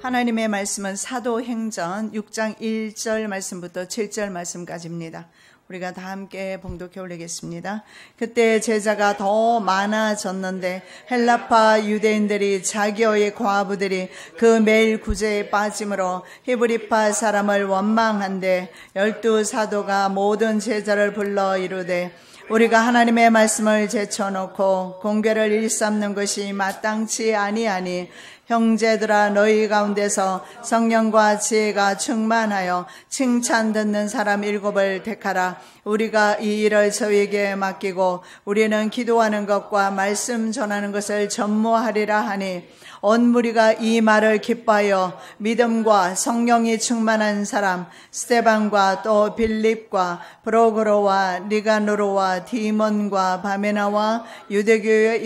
하나님의 말씀은 사도행전 6장 1절 말씀부터 7절 말씀까지입니다. 우리가 다 함께 봉독해 올리겠습니다. 그때 제자가 더 많아졌는데 헬라파 유대인들이 자기의 과부들이 그 매일 구제에 빠짐으로 히브리파 사람을 원망한데 12사도가 모든 제자를 불러 이르되 우리가 하나님의 말씀을 제쳐놓고 공궤를 일삼는 것이 마땅치 아니하니 형제들아 너희 가운데서 성령과 지혜가 충만하여 칭찬 듣는 사람 7을 택하라. 우리가 이 일을 저희에게 맡기고 우리는 기도하는 것과 말씀 전하는 것을 전무하리라 하니 온 무리가 이 말을 기뻐하여 믿음과 성령이 충만한 사람 스데반과 또 빌립과 프로고로와 니가노로와 디몬과 바메나와 유대교에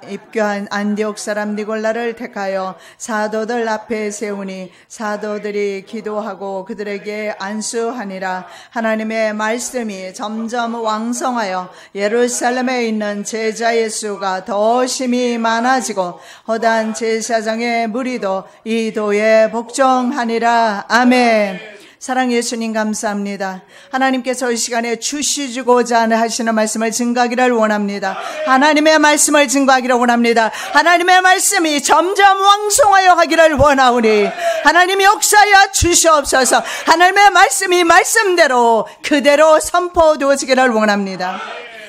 입교한 안디옥 사람 니골라를 택하여 사도들 앞에 세우니 사도들이 기도하고 그들에게 안수하니라. 하나님의 말씀이 점점 왕성하여 예루살렘에 있는 제자의 수가 더 심히 많아지고 허다한 제사장의 무리도 이 도에 복종하니라. 아멘. 사랑 예수님 감사합니다. 하나님께서 이 시간에 주시고자 하시는 말씀을 증거하기를 원합니다. 하나님의 말씀을 증거하기를 원합니다. 하나님의 말씀이 점점 왕성하여 가기를 원하오니 하나님이 역사하여 주시옵소서. 하나님의 말씀이 말씀대로 그대로 선포되어지기를 원합니다.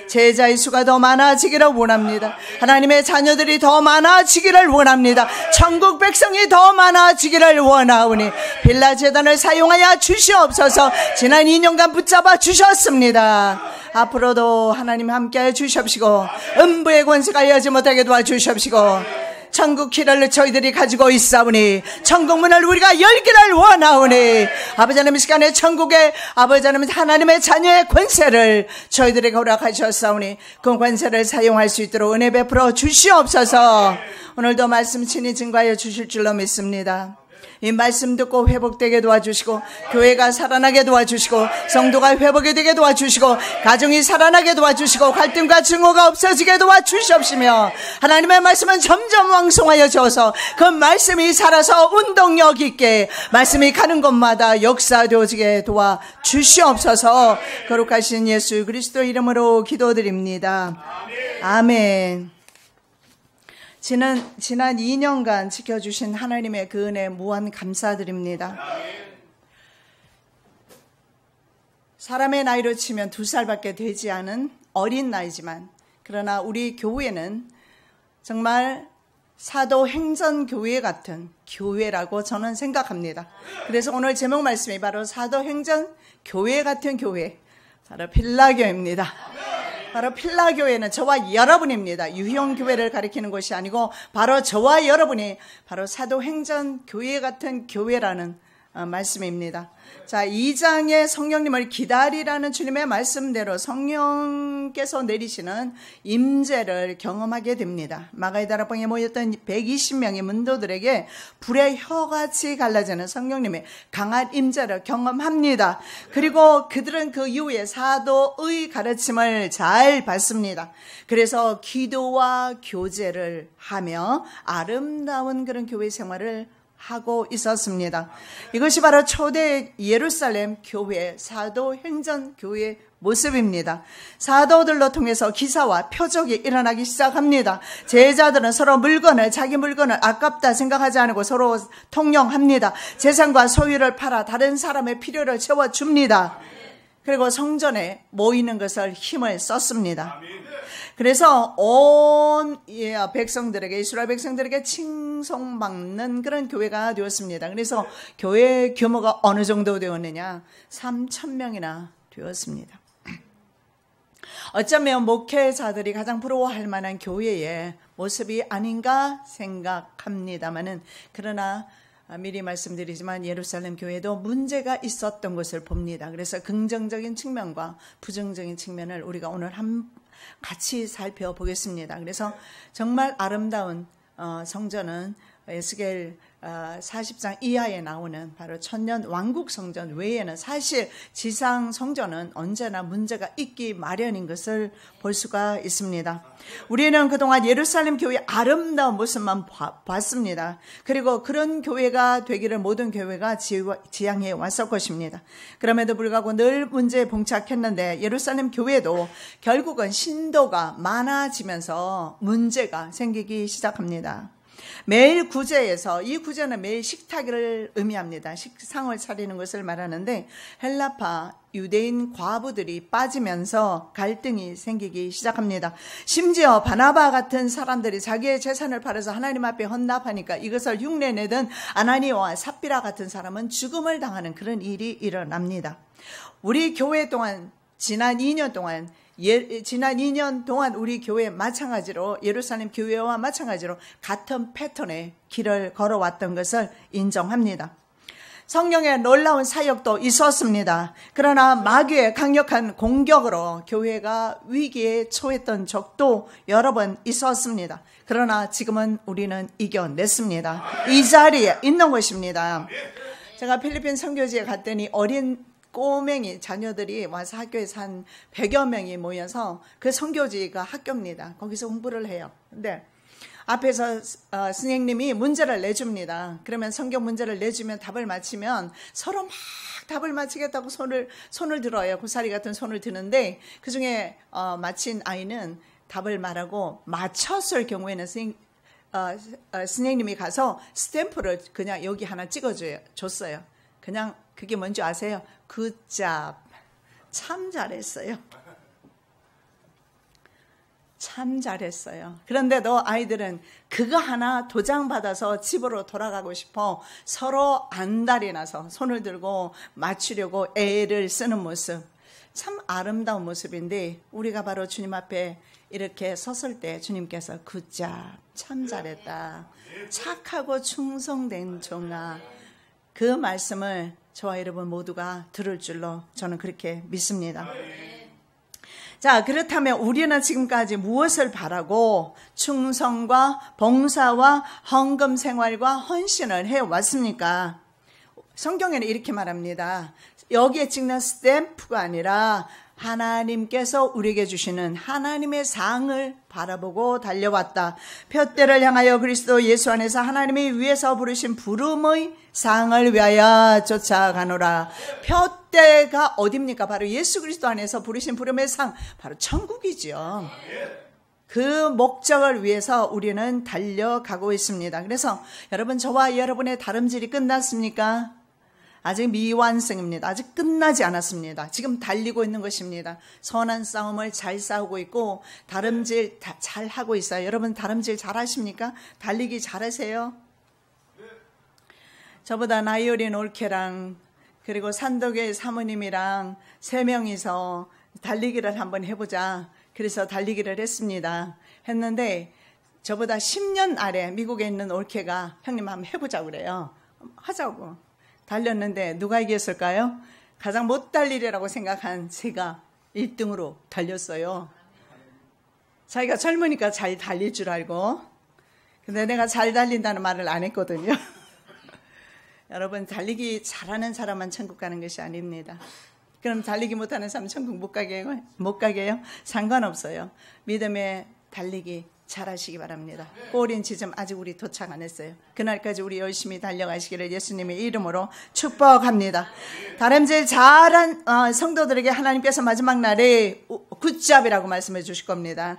제자의 수가 더 많아지기를 원합니다. 하나님의 자녀들이 더 많아지기를 원합니다. 천국 백성이 더 많아지기를 원하오니 빌라 재단을 사용하여 주시옵소서. 지난 2년간 붙잡아 주셨습니다. 앞으로도 하나님 함께해 주시옵시고 음부의 권세가 여지 못하게 도와주시옵시고 천국 키를 저희들이 가지고 있사오니 천국 문을 우리가 열기를 원하오니 아버지 하나님 이 시간에 천국의 아버지 하나님 하나님의 자녀의 권세를 저희들에게 허락하셨사오니 그 권세를 사용할 수 있도록 은혜 베풀어 주시옵소서. 오늘도 말씀 친히 증거하여 주실 줄로 믿습니다. 이 말씀 듣고 회복되게 도와주시고 교회가 살아나게 도와주시고 성도가 회복이 되게 도와주시고 가정이 살아나게 도와주시고 갈등과 증오가 없어지게 도와주시옵시며 하나님의 말씀은 점점 왕성하여 져서 그 말씀이 살아서 운동력 있게 말씀이 가는 곳마다 역사되어지게 도와주시옵소서. 거룩하신 예수 그리스도 이름으로 기도드립니다. 아멘. 지난 2년간 지켜주신 하나님의 그 은혜 무한 감사드립니다. 사람의 나이로 치면 2살밖에 되지 않은 어린 나이지만 그러나 우리 교회는 정말 사도행전교회 같은 교회라고 저는 생각합니다. 그래서 오늘 제목 말씀이 바로 사도행전교회 같은 교회, 바로 필라교회입니다. 바로 필라교회는 저와 여러분입니다. 유형교회를 가리키는 것이 아니고 바로 저와 여러분이 바로 사도행전교회 같은 교회라는 말씀입니다. 자, 2장의 성령님을 기다리라는 주님의 말씀대로 성령께서 내리시는 임재를 경험하게 됩니다. 마가의 다락방에 모였던 120명의 문도들에게 불의 혀같이 갈라지는 성령님의 강한 임재를 경험합니다. 그리고 그들은 그 이후에 사도의 가르침을 잘 받습니다. 그래서 기도와 교제를 하며 아름다운 그런 교회 생활을 하고 있었습니다. 이것이 바로 초대 예루살렘 교회 사도행전 교회의 모습입니다. 사도들로 통해서 기사와 표적이 일어나기 시작합니다. 제자들은 서로 자기 물건을 아깝다 생각하지 않고 서로 통용합니다. 재산과 소유를 팔아 다른 사람의 필요를 채워줍니다. 그리고 성전에 모이는 것을 힘을 썼습니다. 그래서 온 백성들에게, 이스라엘 백성들에게 칭송받는 그런 교회가 되었습니다. 그래서 교회 규모가 어느 정도 되었느냐? 3,000명이나 되었습니다. 어쩌면 목회자들이 가장 부러워할 만한 교회의 모습이 아닌가 생각합니다만은, 그러나 미리 말씀드리지만 예루살렘 교회도 문제가 있었던 것을 봅니다. 그래서 긍정적인 측면과 부정적인 측면을 우리가 오늘 같이 살펴보겠습니다. 그래서 정말 아름다운 성전은 에스겔 40장 이하에 나오는 바로 천년 왕국 성전 외에는 사실 지상 성전은 언제나 문제가 있기 마련인 것을 볼 수가 있습니다. 우리는 그동안 예루살렘 교회의 아름다운 모습만 봤습니다. 그리고 그런 교회가 되기를 모든 교회가 지향해 왔을 것입니다. 그럼에도 불구하고 늘 문제에 봉착했는데 예루살렘 교회도 결국은 신도가 많아지면서 문제가 생기기 시작합니다. 매일 구제에서, 이 구제는 매일 식탁을 의미합니다. 식상을 차리는 것을 말하는데 헬라파 유대인 과부들이 빠지면서 갈등이 생기기 시작합니다. 심지어 바나바 같은 사람들이 자기의 재산을 팔아서 하나님 앞에 헌납하니까 이것을 흉내내던 아나니아와 삽비라 같은 사람은 죽음을 당하는 그런 일이 일어납니다. 우리 교회 동안 지난 2년 동안 우리 교회 마찬가지로 예루살렘 교회와 마찬가지로 같은 패턴의 길을 걸어왔던 것을 인정합니다. 성령의 놀라운 사역도 있었습니다. 그러나 마귀의 강력한 공격으로 교회가 위기에 처했던 적도 여러 번 있었습니다. 그러나 지금은 우리는 이겨냈습니다. 이 자리에 있는 것입니다. 제가 필리핀 선교지에 갔더니 어린 꼬맹이 자녀들이 와서 학교에서 한 100여 명이 모여서 그 선교지가 학교입니다. 거기서 공부를 해요. 근데 앞에서 선생님이 문제를 내줍니다. 그러면 성경 문제를 내주면 답을 맞히면 서로 막 답을 맞히겠다고 손을 들어요. 고사리 같은 손을 드는데 그중에 맞힌 아이는 답을 말하고 맞췄을 경우에는 선생님이 가서 스탬프를 그냥 여기 하나 줬어요. 그냥 그게 뭔지 아세요? 굿잡. 참 잘했어요. 참 잘했어요. 그런데도 아이들은 그거 하나 도장받아서 집으로 돌아가고 싶어 서로 안달이 나서 손을 들고 맞추려고 애를 쓰는 모습. 참 아름다운 모습인데 우리가 바로 주님 앞에 이렇게 섰을 때 주님께서 굿잡. 참 잘했다. 착하고 충성된 종아. 그 말씀을 저와 여러분 모두가 들을 줄로 저는 그렇게 믿습니다. 자, 그렇다면 우리는 지금까지 무엇을 바라고 충성과 봉사와 헌금 생활과 헌신을 해왔습니까? 성경에는 이렇게 말합니다. 여기에 찍는 스탬프가 아니라 하나님께서 우리에게 주시는 하나님의 상을 바라보고 달려왔다. 푯대를 향하여 그리스도 예수 안에서 하나님이 위에서 부르신 부름의 상을 위하여 쫓아가노라. 푯대가 어딥니까? 바로 예수 그리스도 안에서 부르신 부름의 상, 바로 천국이죠. 그 목적을 위해서 우리는 달려가고 있습니다. 그래서 여러분, 저와 여러분의 다름질이 끝났습니까? 아직 미완성입니다. 아직 끝나지 않았습니다. 지금 달리고 있는 것입니다. 선한 싸움을 잘 싸우고 있고 다름질 잘 하고 있어요. 여러분 다름질 잘 하십니까? 달리기 잘하세요? 저보다 나이 어린 올케랑 그리고 산덕의 사모님이랑 3명이서 달리기를 한번 해보자. 그래서 달리기를 했는데 저보다 10년 아래 미국에 있는 올케가 형님 한번 해보자 그래요. 하자고. 달렸는데 누가 이겼을까요? 가장 못 달리리라고 생각한 제가 1등으로 달렸어요. 자기가 젊으니까 잘 달릴 줄 알고. 근데 내가 잘 달린다는 말을 안 했거든요. 여러분, 달리기 잘하는 사람만 천국 가는 것이 아닙니다. 그럼 달리기 못하는 사람 천국 못 가게요? 상관없어요. 믿음의 달리기 잘하시기 바랍니다. 꼬린 지점 아직 우리 도착 안 했어요. 그날까지 우리 열심히 달려가시기를 예수님의 이름으로 축복합니다. 다름질 잘한 성도들에게 하나님께서 마지막 날에 굿잡이라고 말씀해 주실 겁니다.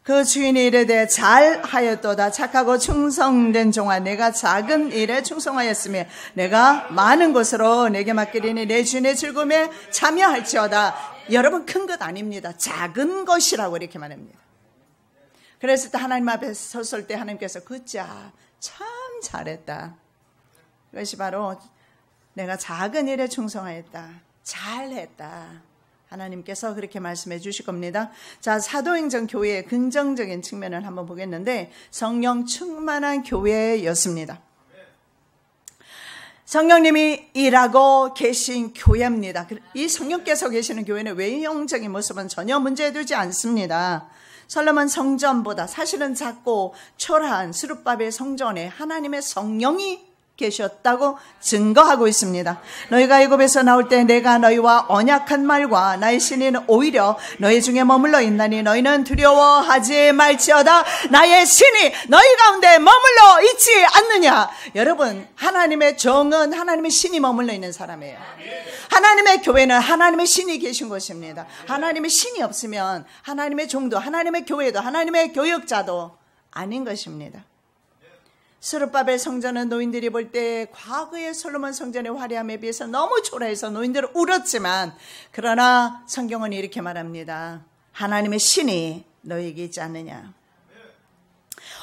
그 주인이 이르되 잘하였도다. 착하고 충성된 종아, 내가 작은 일에 충성하였으며 내가 많은 것으로 내게 맡기리니 내 주인의 즐거움에 참여할지어다. 여러분, 큰 것 아닙니다. 작은 것이라고 이렇게 말합니다. 그랬을 때 하나님 앞에 섰을 때 하나님께서 굿잡, 참 잘했다. 그것이 바로 내가 작은 일에 충성하였다. 잘했다. 하나님께서 그렇게 말씀해 주실 겁니다. 자, 사도행전 교회의 긍정적인 측면을 한번 보겠는데 성령 충만한 교회였습니다. 성령님이 일하고 계신 교회입니다. 이 성령께서 계시는 교회는 외형적인 모습은 전혀 문제되지 않습니다. 솔로몬 성전보다 사실은 작고 초라한 스룹바벨 성전에 하나님의 성령이 계셨다고 증거하고 있습니다. 너희가 애굽에서 나올 때 내가 너희와 언약한 말과 나의 신이 오히려 너희 중에 머물러 있나니 너희는 두려워하지 말지어다. 나의 신이 너희 가운데 머물러 있지 않느냐. 여러분, 하나님의 정은 하나님의 신이 머물러 있는 사람이에요. 하나님의 교회는 하나님의 신이 계신 것입니다. 하나님의 신이 없으면 하나님의 종도, 하나님의 교회도, 하나님의 교역자도 아닌 것입니다. 스룹바벨 성전은 노인들이 볼 때 과거의 솔로몬 성전의 화려함에 비해서 너무 초라해서 노인들은 울었지만, 그러나 성경은 이렇게 말합니다. 하나님의 신이 너희에게 있지 않느냐.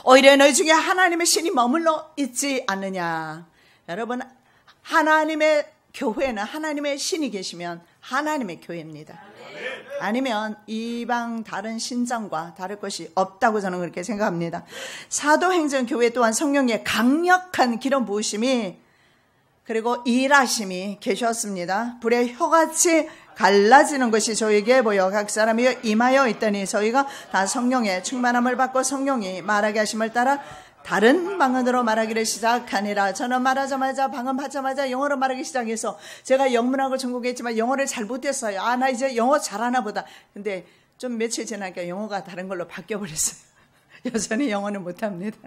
오히려 너희 중에 하나님의 신이 머물러 있지 않느냐. 여러분, 하나님의 교회는 하나님의 신이 계시면 하나님의 교회입니다. 아니면 이방 다른 신장과 다를 것이 없다고 저는 그렇게 생각합니다. 사도행전 교회 또한 성령의 강력한 기름 부으심이 그리고 일하심이 계셨습니다. 불의 혀같이 갈라지는 것이 저에게 보여 각 사람이 임하여 있더니 저희가 다 성령의 충만함을 받고 성령이 말하게 하심을 따라 다른 방언으로 말하기를 시작하니라. 저는 말하자마자 방언 받자마자 영어로 말하기 시작해서, 제가 영문학을 전공했지만 영어를 잘 못했어요. 나 이제 영어 잘하나 보다. 근데 좀 며칠 지나니까 영어가 다른 걸로 바뀌어버렸어요. 여전히 영어는 못합니다.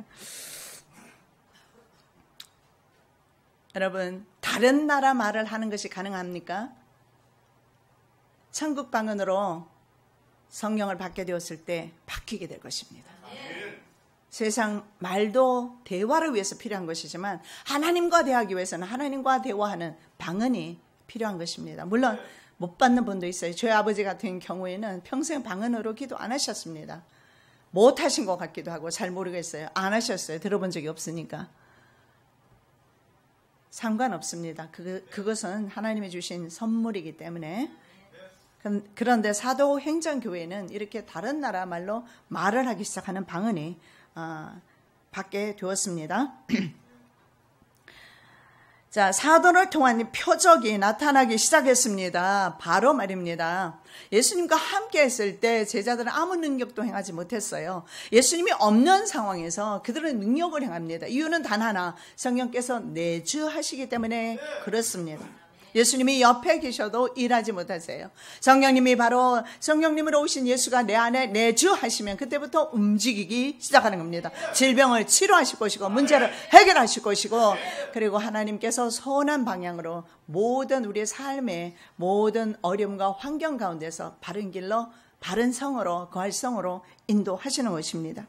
여러분, 다른 나라 말을 하는 것이 가능합니까? 천국 방언으로 성령을 받게 되었을 때 바뀌게 될 것입니다. 세상 말도 대화를 위해서 필요한 것이지만 하나님과 대화하기 위해서는 하나님과 대화하는 방언이 필요한 것입니다. 물론 못 받는 분도 있어요. 저희 아버지 같은 경우에는 평생 방언으로 기도 안 하셨습니다. 못 하신 것 같기도 하고 잘 모르겠어요. 안 하셨어요. 들어본 적이 없으니까. 상관없습니다. 그것은 하나님이 주신 선물이기 때문에. 그런데 사도행전교회는 이렇게 다른 나라 말로 말을 하기 시작하는 방언이 받게 되었습니다. 자, 사도를 통한 표적이 나타나기 시작했습니다. 바로 말입니다. 예수님과 함께 했을 때 제자들은 아무 능력도 행하지 못했어요. 예수님이 없는 상황에서 그들은 능력을 행합니다. 이유는 단 하나, 성령께서 내주하시기 때문에 그렇습니다. 예수님이 옆에 계셔도 일하지 못하세요. 성령님으로 오신 예수가 내 안에 내주하시면 그때부터 움직이기 시작하는 겁니다. 질병을 치료하실 것이고 문제를 해결하실 것이고, 그리고 하나님께서 선한 방향으로 모든 우리의 삶의 모든 어려움과 환경 가운데서 바른 길로, 바른 성으로, 거할 성으로 인도하시는 것입니다.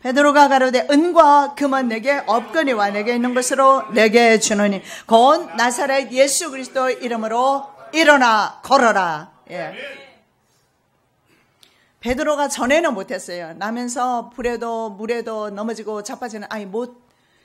베드로가 가로되 은과 금은 내게 없거니와 내게 있는 것으로 내게 주노니 곧 나사렛 예수 그리스도 이름으로 일어나 걸어라. 예. 베드로가 전에는 못했어요. 나면서 불에도 물에도 넘어지고 자빠지는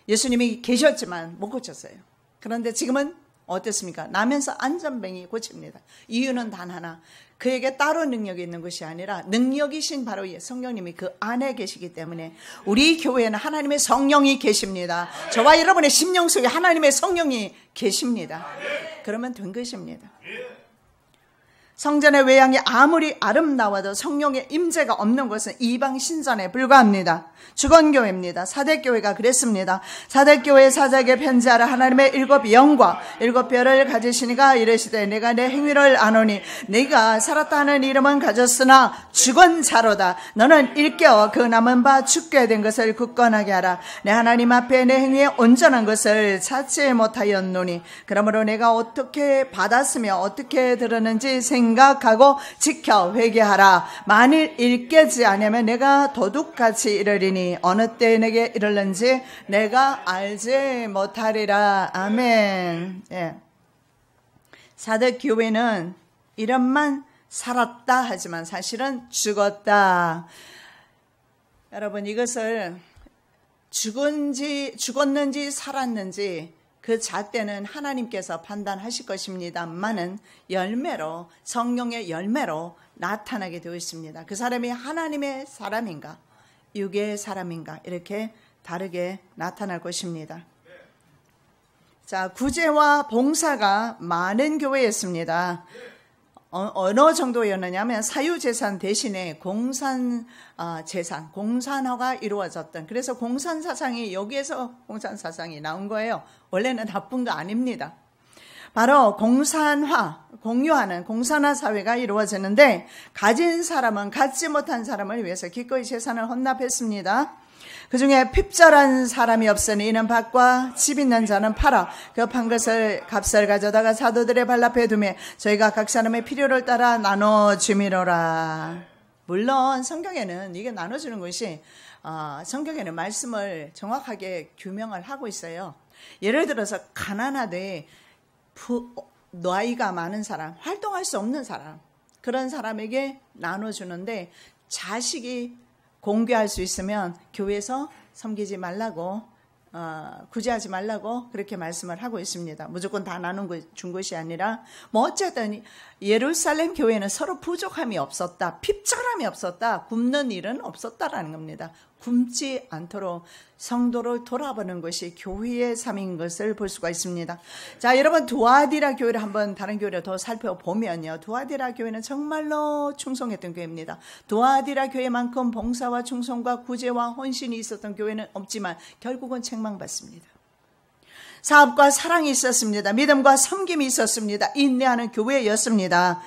예수님이 계셨지만 못 고쳤어요. 그런데 지금은 어땠습니까? 나면서 안전뱅이 고칩니다. 이유는 단 하나, 그에게 따로 능력이 있는 것이 아니라 능력이신 바로 성령님이 그 안에 계시기 때문에. 우리 교회에는 하나님의 성령이 계십니다. 저와 여러분의 심령 속에 하나님의 성령이 계십니다. 그러면 된 것입니다. 성전의 외양이 아무리 아름다워도 성령의 임재가 없는 것은 이방 신전에 불과합니다. 주건교회입니다. 사대교회가 그랬습니다. 사대교회 사자에게 편지하라. 하나님의 7 영과 7 별을 가지시니가 이르시되 내가 내 행위를 아노니 네가 살았다 하는 이름은 가졌으나 죽은 자로다. 너는 일깨어 그 남은 바 죽게 된 것을 굳건하게 하라. 내 하나님 앞에 내 행위에 온전한 것을 찾지 못하였노니 그러므로 내가 어떻게 받았으며 어떻게 들었는지 생각하고 지켜 회개하라. 만일 일깨지 아니하면 내가 도둑같이 이르리니 어느 때에 내게 이르는지 내가 알지 못하리라. 아멘. 예. 사대교회는 이름만 살았다 하지만 사실은 죽었다. 여러분, 이것을 죽었는지 살았는지 그 잣대는 하나님께서 판단하실 것입니다만은 열매로, 성령의 열매로 나타나게 되어 있습니다. 그 사람이 하나님의 사람인가 육의 사람인가 이렇게 다르게 나타날 것입니다. 자, 구제와 봉사가 많은 교회였습니다. 어느 정도였느냐면 사유재산 대신에 공산재산, 공산화가 이루어졌던, 그래서 공산사상이 여기에서 공산사상이 나온 거예요. 원래는 나쁜 거 아닙니다. 바로 공산화, 공유하는 공산화 사회가 이루어지는데 가진 사람은 갖지 못한 사람을 위해서 기꺼이 재산을 헌납했습니다. 그 중에 핍절한 사람이 없으니 이는 밭과 집 있는 자는 팔아 그 판 것을 값을 가져다가 사도들의 발 앞에 두매 저희가 각 사람의 필요를 따라 나눠주미로라. 물론 성경에는 이게 나눠주는 것이 성경에는 말씀을 정확하게 규명을 하고 있어요. 예를 들어서 가난하되 나이가 많은 사람, 활동할 수 없는 사람, 그런 사람에게 나눠주는데 자식이 공개할 수 있으면 교회에서 섬기지 말라고, 구제하지 말라고 그렇게 말씀을 하고 있습니다. 무조건 다 준 것이 아니라 어쨌든 예루살렘 교회는 서로 부족함이 없었다, 핍절함이 없었다, 굶는 일은 없었다라는 겁니다. 굶지 않도록 성도를 돌아보는 것이 교회의 삶인 것을 볼 수가 있습니다. 자, 여러분 두아디라 교회를 한번 다른 교회를 더 살펴보면요, 두아디라 교회는 정말로 충성했던 교회입니다. 두아디라 교회만큼 봉사와 충성과 구제와 헌신이 있었던 교회는 없지만 결국은 책망받습니다. 사업과 사랑이 있었습니다. 믿음과 섬김이 있었습니다. 인내하는 교회였습니다.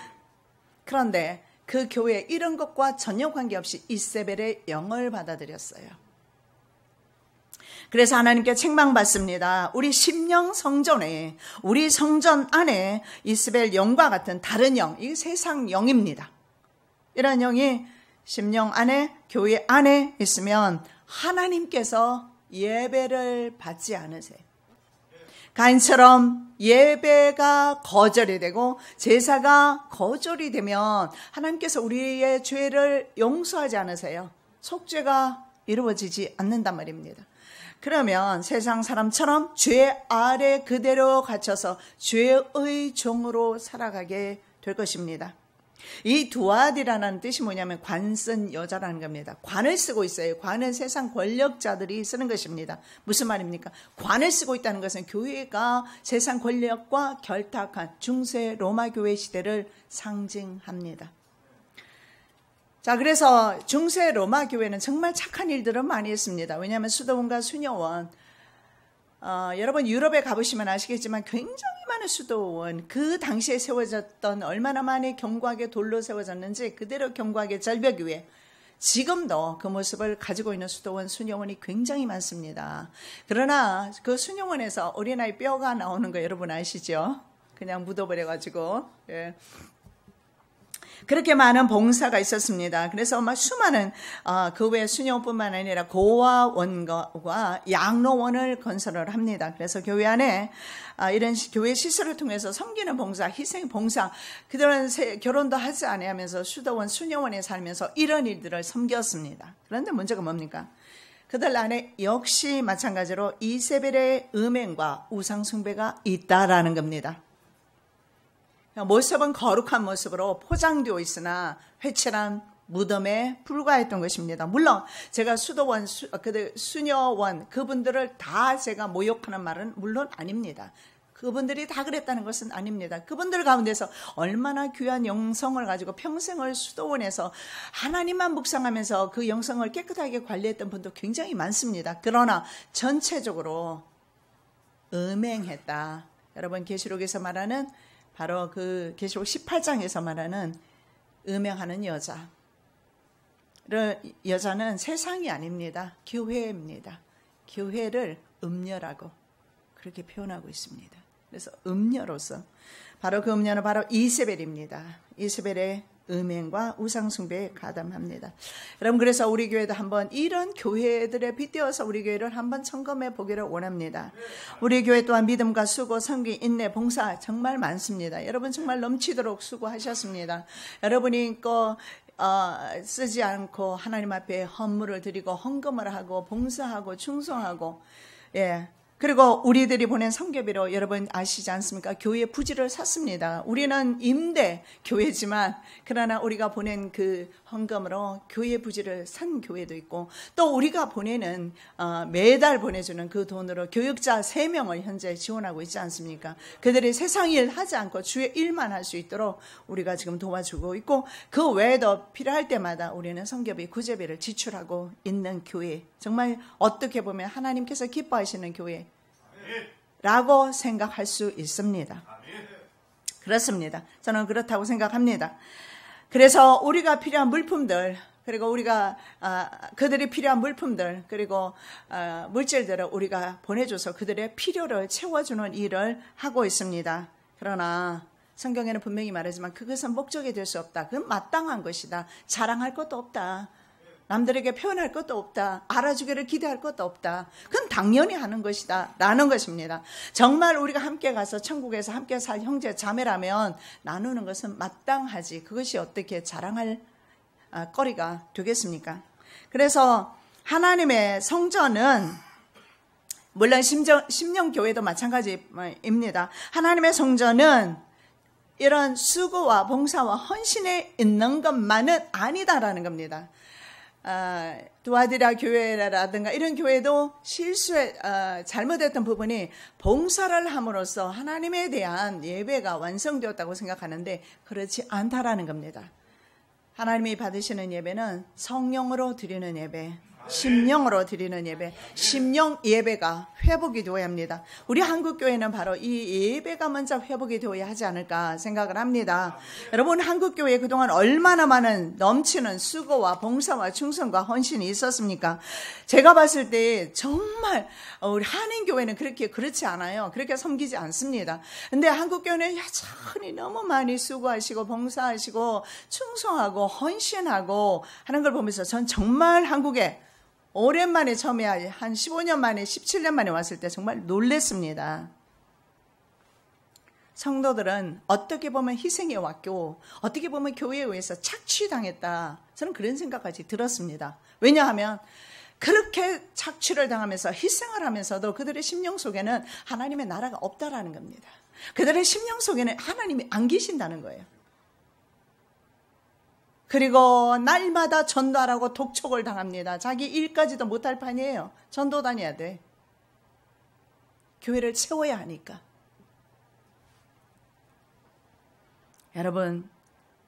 그런데 그 교회 이런 것과 전혀 관계없이 이세벨의 영을 받아들였어요. 그래서 하나님께 책망받습니다. 우리 심령 성전에, 우리 성전 안에 이세벨 영과 같은 다른 영, 이 세상 영입니다. 이런 영이 심령 안에, 교회 안에 있으면 하나님께서 예배를 받지 않으세요. 가인처럼 예배가 거절이 되고 제사가 거절이 되면 하나님께서 우리의 죄를 용서하지 않으세요. 속죄가 이루어지지 않는단 말입니다. 그러면 세상 사람처럼 죄 아래 그대로 갇혀서 죄의 종으로 살아가게 될 것입니다. 이 두아디라는 뜻이 뭐냐면 관 쓴 여자라는 겁니다. 관을 쓰고 있어요. 관은 세상 권력자들이 쓰는 것입니다. 무슨 말입니까? 관을 쓰고 있다는 것은 교회가 세상 권력과 결탁한 중세 로마 교회 시대를 상징합니다. 자, 그래서 중세 로마 교회는 정말 착한 일들을 많이 했습니다. 왜냐하면 수도원과 수녀원, 여러분 유럽에 가보시면 아시겠지만 굉장히 많은 수도원, 그 당시에 세워졌던 얼마나 많이 견고하게 돌로 세워졌는지 그대로 견고하게 절벽 위에 지금도 그 모습을 가지고 있는 수도원, 수녀원이 굉장히 많습니다. 그러나 그 수녀원에서 어린아이 뼈가 나오는 거 여러분 아시죠? 그냥 묻어버려가지고, 예. 그렇게 많은 봉사가 있었습니다. 그래서 수많은 그 외 수녀뿐만 아니라 고아원과 양로원을 건설을 합니다. 그래서 교회 안에 이런 교회 시설을 통해서 섬기는 봉사, 희생 봉사, 그들은 결혼도 하지 않으면서 수도원, 수녀원에 살면서 이런 일들을 섬겼습니다. 그런데 문제가 뭡니까? 그들 안에 역시 마찬가지로 이세벨의 음행과 우상숭배가 있다라는 겁니다. 모습은 거룩한 모습으로 포장되어 있으나 회칠한 무덤에 불과했던 것입니다. 물론 제가 수도원, 수녀원 그분들을 다 제가 모욕하는 말은 물론 아닙니다. 그분들이 다 그랬다는 것은 아닙니다. 그분들 가운데서 얼마나 귀한 영성을 가지고 평생을 수도원에서 하나님만 묵상하면서 그 영성을 깨끗하게 관리했던 분도 굉장히 많습니다. 그러나 전체적으로 음행했다. 여러분 계시록에서 말하는 바로 그 계시록 18장에서 말하는 음행하는 여자는 세상이 아닙니다. 교회입니다. 교회를 음녀라고 그렇게 표현하고 있습니다. 그래서 음녀로서 바로 그 음녀는 바로 이세벨입니다. 이세벨의 음행과 우상숭배에 가담합니다. 여러분 그래서 우리 교회도 한번 이런 교회들에 빗대어서 우리 교회를 한번 점검해 보기를 원합니다. 우리 교회 또한 믿음과 수고, 섬기, 인내, 봉사 정말 많습니다. 여러분 정말 넘치도록 수고하셨습니다. 여러분이 쓰지 않고 하나님 앞에 헌물을 드리고 헌금을 하고 봉사하고 충성하고, 예, 그리고 우리들이 보낸 성교비로 여러분 아시지 않습니까? 교회 부지를 샀습니다. 우리는 임대 교회지만 그러나 우리가 보낸 그 헌금으로 교회 부지를 산 교회도 있고 또 우리가 보내는 매달 보내주는 그 돈으로 교육자 3명을 현재 지원하고 있지 않습니까? 그들이 세상 일 하지 않고 주의 일만 할 수 있도록 우리가 지금 도와주고 있고 그 외에도 필요할 때마다 우리는 성교비, 구제비를 지출하고 있는 교회, 정말 어떻게 보면 하나님께서 기뻐하시는 교회 라고 생각할 수 있습니다. 그렇습니다. 저는 그렇다고 생각합니다. 그래서 우리가 필요한 물품들, 그리고 우리가 그들이 필요한 물품들, 그리고 물질들을 우리가 보내줘서 그들의 필요를 채워주는 일을 하고 있습니다. 그러나 성경에는 분명히 말하지만 그것은 목적이 될 수 없다. 그건 마땅한 것이다. 자랑할 것도 없다. 남들에게 표현할 것도 없다. 알아주기를 기대할 것도 없다. 그건 당연히 하는 것이다 라는 것입니다. 정말 우리가 함께 가서 천국에서 함께 살 형제 자매라면 나누는 것은 마땅하지, 그것이 어떻게 자랑할 거리가 되겠습니까? 그래서 하나님의 성전은 물론 심령교회도 마찬가지입니다. 하나님의 성전은 이런 수고와 봉사와 헌신에 있는 것만은 아니다라는 겁니다. 두아디라 교회라든가 이런 교회도 잘못했던 부분이 봉사를 함으로써 하나님에 대한 예배가 완성되었다고 생각하는데 그렇지 않다라는 겁니다. 하나님이 받으시는 예배는 성령으로 드리는 예배, 심령으로 드리는 예배, 심령 예배가 회복이 되어야 합니다. 우리 한국교회는 바로 이 예배가 먼저 회복이 되어야 하지 않을까 생각을 합니다. 여러분, 한국교회에 그동안 얼마나 많은 넘치는 수고와 봉사와 충성과 헌신이 있었습니까? 제가 봤을 때 정말 우리 한인교회는 그렇지 않아요. 그렇게 섬기지 않습니다. 근데 한국교회는 여전히 너무 많이 수고하시고 봉사하시고 충성하고 헌신하고 하는 걸 보면서 전 정말 한국에 오랜만에 처음에 한 15년 만에 17년 만에 왔을 때 정말 놀랬습니다. 성도들은 어떻게 보면 희생해 왔고 어떻게 보면 교회에 의해서 착취당했다. 저는 그런 생각까지 들었습니다. 왜냐하면 그렇게 착취를 당하면서 희생을 하면서도 그들의 심령 속에는 하나님의 나라가 없다라는 겁니다. 그들의 심령 속에는 하나님이 안 계신다는 거예요. 그리고 날마다 전도하라고 독촉을 당합니다. 자기 일까지도 못할 판이에요. 전도 다녀야 돼. 교회를 채워야 하니까. 여러분,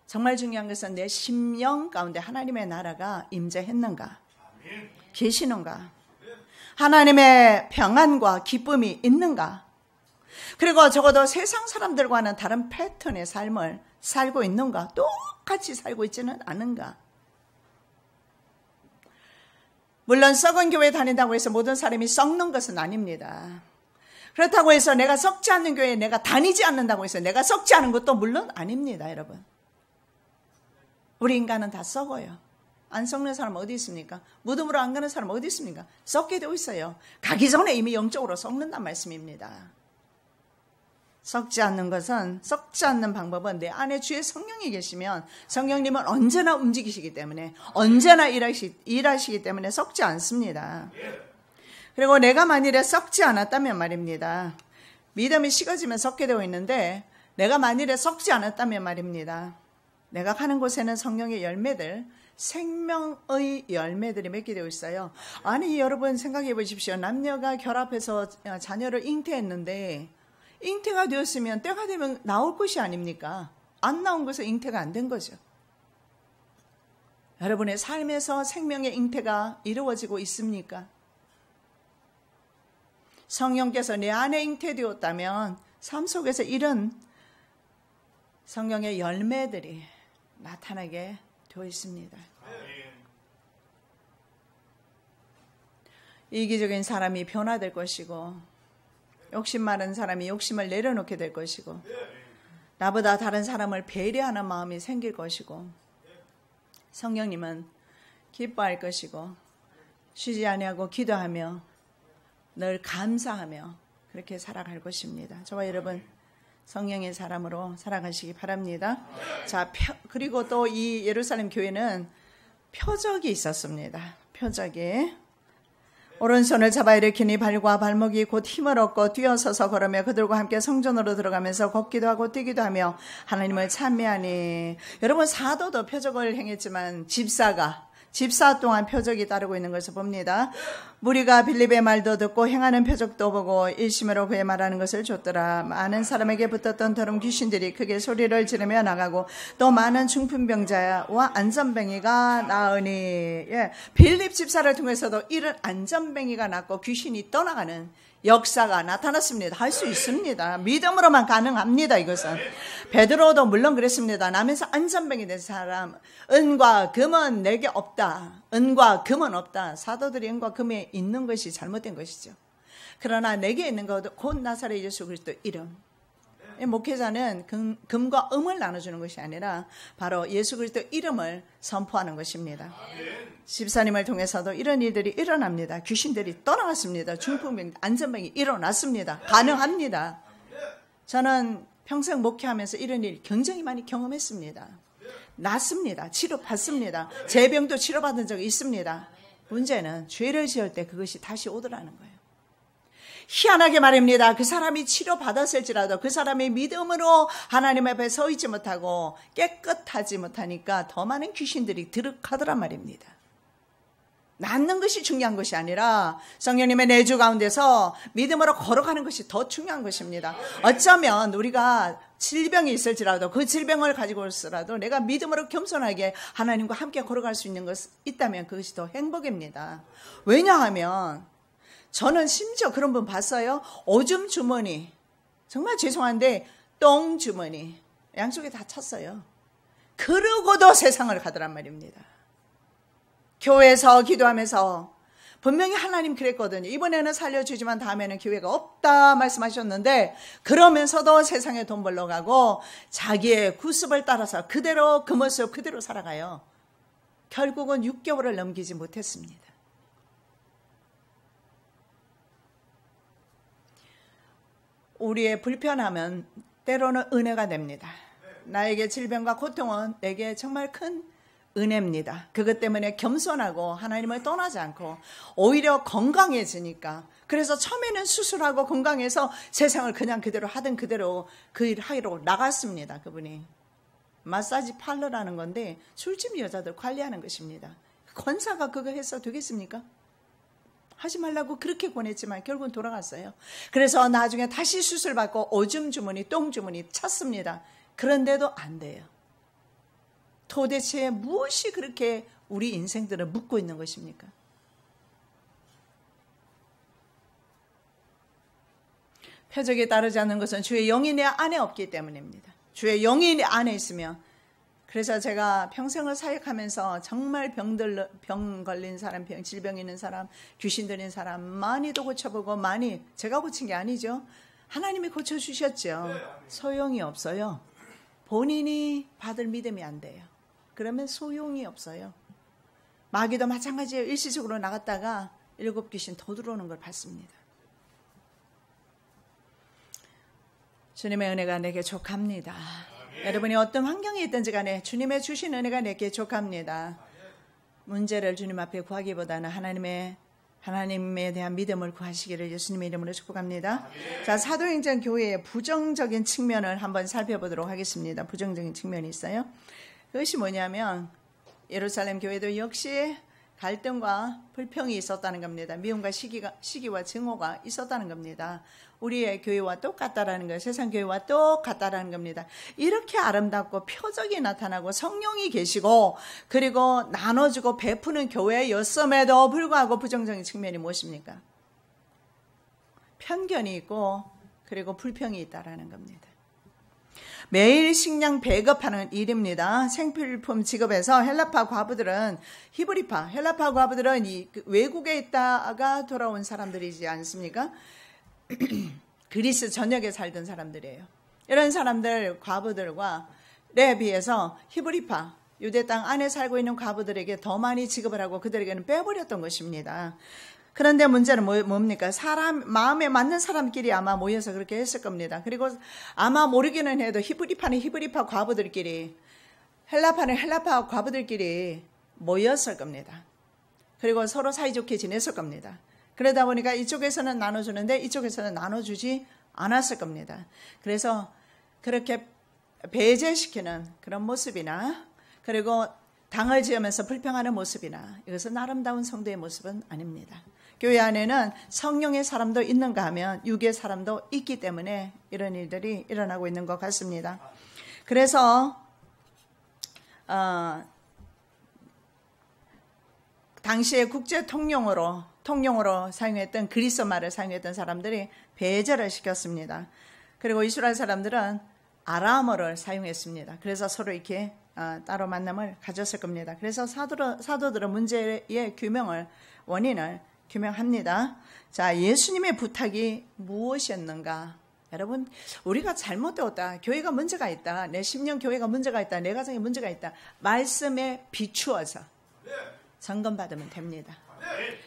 정말 중요한 것은 내 심령 가운데 하나님의 나라가 임재했는가? 계시는가? 하나님의 평안과 기쁨이 있는가? 그리고 적어도 세상 사람들과는 다른 패턴의 삶을 살고 있는가? 똑같이 살고 있지는 않은가? 물론 썩은 교회 다닌다고 해서 모든 사람이 썩는 것은 아닙니다. 그렇다고 해서 내가 썩지 않는 교회에 내가 다니지 않는다고 해서 내가 썩지 않은 것도 물론 아닙니다, 여러분. 우리 인간은 다 썩어요. 안 썩는 사람 어디 있습니까? 무덤으로 안 가는 사람 어디 있습니까? 썩게 되어 있어요. 가기 전에 이미 영적으로 썩는단 말씀입니다. 썩지 않는 것은, 썩지 않는 방법은 내 안에 주의 성령이 계시면 성령님은 언제나 움직이시기 때문에, 언제나 일하시기 때문에 썩지 않습니다. 그리고 내가 만일에 썩지 않았다면 말입니다. 믿음이 식어지면 썩게 되어 있는데 내가 만일에 썩지 않았다면 말입니다. 내가 가는 곳에는 성령의 열매들, 생명의 열매들이 맺게 되어 있어요. 아니, 여러분 생각해 보십시오. 남녀가 결합해서 자녀를 잉태했는데 잉태가 되었으면 때가 되면 나올 것이 아닙니까? 안 나온 것은 잉태가 안 된 거죠. 여러분의 삶에서 생명의 잉태가 이루어지고 있습니까? 성령께서 내 안에 잉태되었다면 삶 속에서 이런 성령의 열매들이 나타나게 되어 있습니다. 이기적인 사람이 변화될 것이고, 욕심 많은 사람이 욕심을 내려놓게 될 것이고, 나보다 다른 사람을 배려하는 마음이 생길 것이고, 성령님은 기뻐할 것이고, 쉬지 아니하고 기도하며 늘 감사하며 그렇게 살아갈 것입니다. 저와 여러분 성령의 사람으로 살아가시기 바랍니다. 자, 그리고 또 이 예루살렘 교회는 표적이 있었습니다. 표적이 오른손을 잡아 일으키니 발과 발목이 곧 힘을 얻고 뛰어서서 걸으며 그들과 함께 성전으로 들어가면서 걷기도 하고 뛰기도 하며 하나님을 찬미하니. 여러분, 사도도 표적을 행했지만 집사 동안 표적이 따르고 있는 것을 봅니다. 무리가 빌립의 말도 듣고 행하는 표적도 보고 일심으로 그의 말하는 것을 줬더라. 많은 사람에게 붙었던 더러운 귀신들이 크게 소리를 지르며 나가고 또 많은 중풍병자와 안전뱅이가 나으니. 빌립 집사를 통해서도 이런 안전뱅이가 낫고 귀신이 떠나가는 역사가 나타났습니다. 할 수 있습니다. 믿음으로만 가능합니다. 이것은 베드로도 물론 그랬습니다. 남에서 안전뱅이 된 사람, 은과 금은 내게 없다. 은과 금은 없다. 사도들이 은과 금에 있는 것이 잘못된 것이죠. 그러나 내게 있는 것 곧 나사렛 예수 그리스도 이름. 목회자는 금과 음을 나눠주는 것이 아니라 바로 예수 그리스도 이름을 선포하는 것입니다. 집사님을 통해서도 이런 일들이 일어납니다. 귀신들이 떠나갔습니다. 중풍병, 안전병이 일어났습니다. 가능합니다. 저는 평생 목회하면서 이런 일 굉장히 많이 경험했습니다. 낫습니다. 치료받습니다. 제 병도 치료받은 적이 있습니다. 문제는 죄를 지을 때 그것이 다시 오더라는 거예요. 희한하게 말입니다. 그 사람이 치료받았을지라도 그 사람이 믿음으로 하나님 앞에 서 있지 못하고 깨끗하지 못하니까 더 많은 귀신들이 들어가더란 말입니다. 낫는 것이 중요한 것이 아니라 성령님의 내주 가운데서 믿음으로 걸어가는 것이 더 중요한 것입니다. 어쩌면 우리가 질병이 있을지라도 그 질병을 가지고 있을지라도 내가 믿음으로 겸손하게 하나님과 함께 걸어갈 수 있는 것이 있다면 그것이 더 행복입니다. 왜냐하면 저는 심지어 그런 분 봤어요. 오줌 주머니, 정말 죄송한데 똥 주머니 양쪽에 다 찼어요. 그러고도 세상을 가더란 말입니다. 교회에서 기도하면서 분명히 하나님 그랬거든요. 이번에는 살려주지만 다음에는 기회가 없다 말씀하셨는데 그러면서도 세상에 돈 벌러 가고 자기의 구습을 따라서 그대로 그 모습 그대로 살아가요. 결국은 6개월을 넘기지 못했습니다. 우리의 불편함은 때로는 은혜가 됩니다. 나에게 질병과 고통은 내게 정말 큰 은혜입니다. 그것 때문에 겸손하고 하나님을 떠나지 않고 오히려 건강해지니까. 그래서 처음에는 수술하고 건강해서 세상을 그냥 그대로 하던 그대로 그 일 하기로 나갔습니다. 그분이 마사지 팔러라는 건데 술집 여자들 관리하는 것입니다. 권사가 그거 해서 되겠습니까? 하지 말라고 그렇게 권했지만 결국은 돌아갔어요. 그래서 나중에 다시 수술받고 오줌 주머니, 똥 주머니 찼습니다. 그런데도 안 돼요. 도대체 무엇이 그렇게 우리 인생들을 묶고 있는 것입니까? 표적에 따르지 않는 것은 주의 영이 내 안에 없기 때문입니다. 주의 영이 내 안에 있으면. 그래서 제가 평생을 사역하면서 정말 병 걸린 사람, 질병 있는 사람, 귀신 들린 사람 많이도 고쳐보고 많이 제가 고친 게 아니죠. 하나님이 고쳐주셨죠. 소용이 없어요. 본인이 받을 믿음이 안 돼요. 그러면 소용이 없어요. 마귀도 마찬가지예요. 일시적으로 나갔다가 7 귀신 더 들어오는 걸 봤습니다. 주님의 은혜가 내게 족합니다. 여러분이 어떤 환경에 있든지 간에 주님의 주신 은혜가 내게 족합니다. 문제를 주님 앞에 구하기보다는 하나님에 대한 믿음을 구하시기를 예수님의 이름으로 축복합니다. 자, 사도행전 교회의 부정적인 측면을 한번 살펴보도록 하겠습니다. 부정적인 측면이 있어요. 그것이 뭐냐면 예루살렘 교회도 역시 갈등과 불평이 있었다는 겁니다. 미움과 시기와 증오가 있었다는 겁니다. 우리의 교회와 똑같다라는 거예요. 세상 교회와 똑같다라는 겁니다. 이렇게 아름답고 표적이 나타나고 성령이 계시고 그리고 나눠주고 베푸는 교회였음에도 불구하고 부정적인 측면이 무엇입니까? 편견이 있고 그리고 불평이 있다라는 겁니다. 매일 식량 배급하는 일입니다. 생필품 지급에서 헬라파 과부들은 헬라파 과부들은 외국에 있다가 돌아온 사람들이지 않습니까? 그리스 전역에 살던 사람들이에요. 이런 사람들 과부들과 비해서 히브리파 유대 땅 안에 살고 있는 과부들에게 더 많이 지급을 하고 그들에게는 빼버렸던 것입니다. 그런데 문제는 뭡니까? 마음에 맞는 사람끼리 아마 모여서 그렇게 했을 겁니다. 그리고 아마 모르기는 해도 히브리파는 히브리파 과부들끼리, 헬라파는 헬라파 과부들끼리 모였을 겁니다. 그리고 서로 사이좋게 지냈을 겁니다. 그러다 보니까 이쪽에서는 나눠주는데 이쪽에서는 나눠주지 않았을 겁니다. 그래서 그렇게 배제시키는 그런 모습이나 그리고 당을 지으면서 불평하는 모습이나 이것은 아름다운 성도의 모습은 아닙니다. 교회 안에는 성령의 사람도 있는가 하면 육의 사람도 있기 때문에 이런 일들이 일어나고 있는 것 같습니다. 그래서 당시에 국제 통용어로 사용했던 그리스 말을 사용했던 사람들이 배제를 시켰습니다. 그리고 이스라엘 사람들은 아람어를 사용했습니다. 그래서 서로 이렇게 따로 만남을 가졌을 겁니다. 그래서 사도들은 문제의 원인을 규명합니다. 자, 예수님의 부탁이 무엇이었는가? 여러분, 우리가 잘못되었다, 교회가 문제가 있다, 내 심령 교회가 문제가 있다, 내 가정에 문제가 있다, 말씀에 비추어서 점검받으면 됩니다.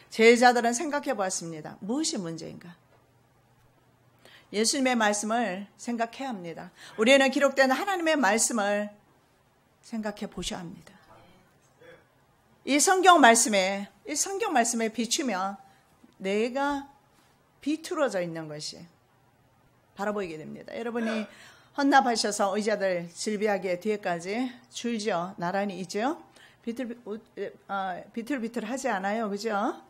제자들은 생각해 보았습니다. 무엇이 문제인가? 예수님의 말씀을 생각해야 합니다. 우리는 기록된 하나님의 말씀을 생각해 보셔야 합니다. 이 성경 말씀에 비추면 내가 비틀어져 있는 것이 바로 보이게 됩니다. 여러분이 헌납하셔서 의자들 질비하게 뒤에까지 줄지어 나란히 있죠. 비틀비틀 하지 않아요. 그죠?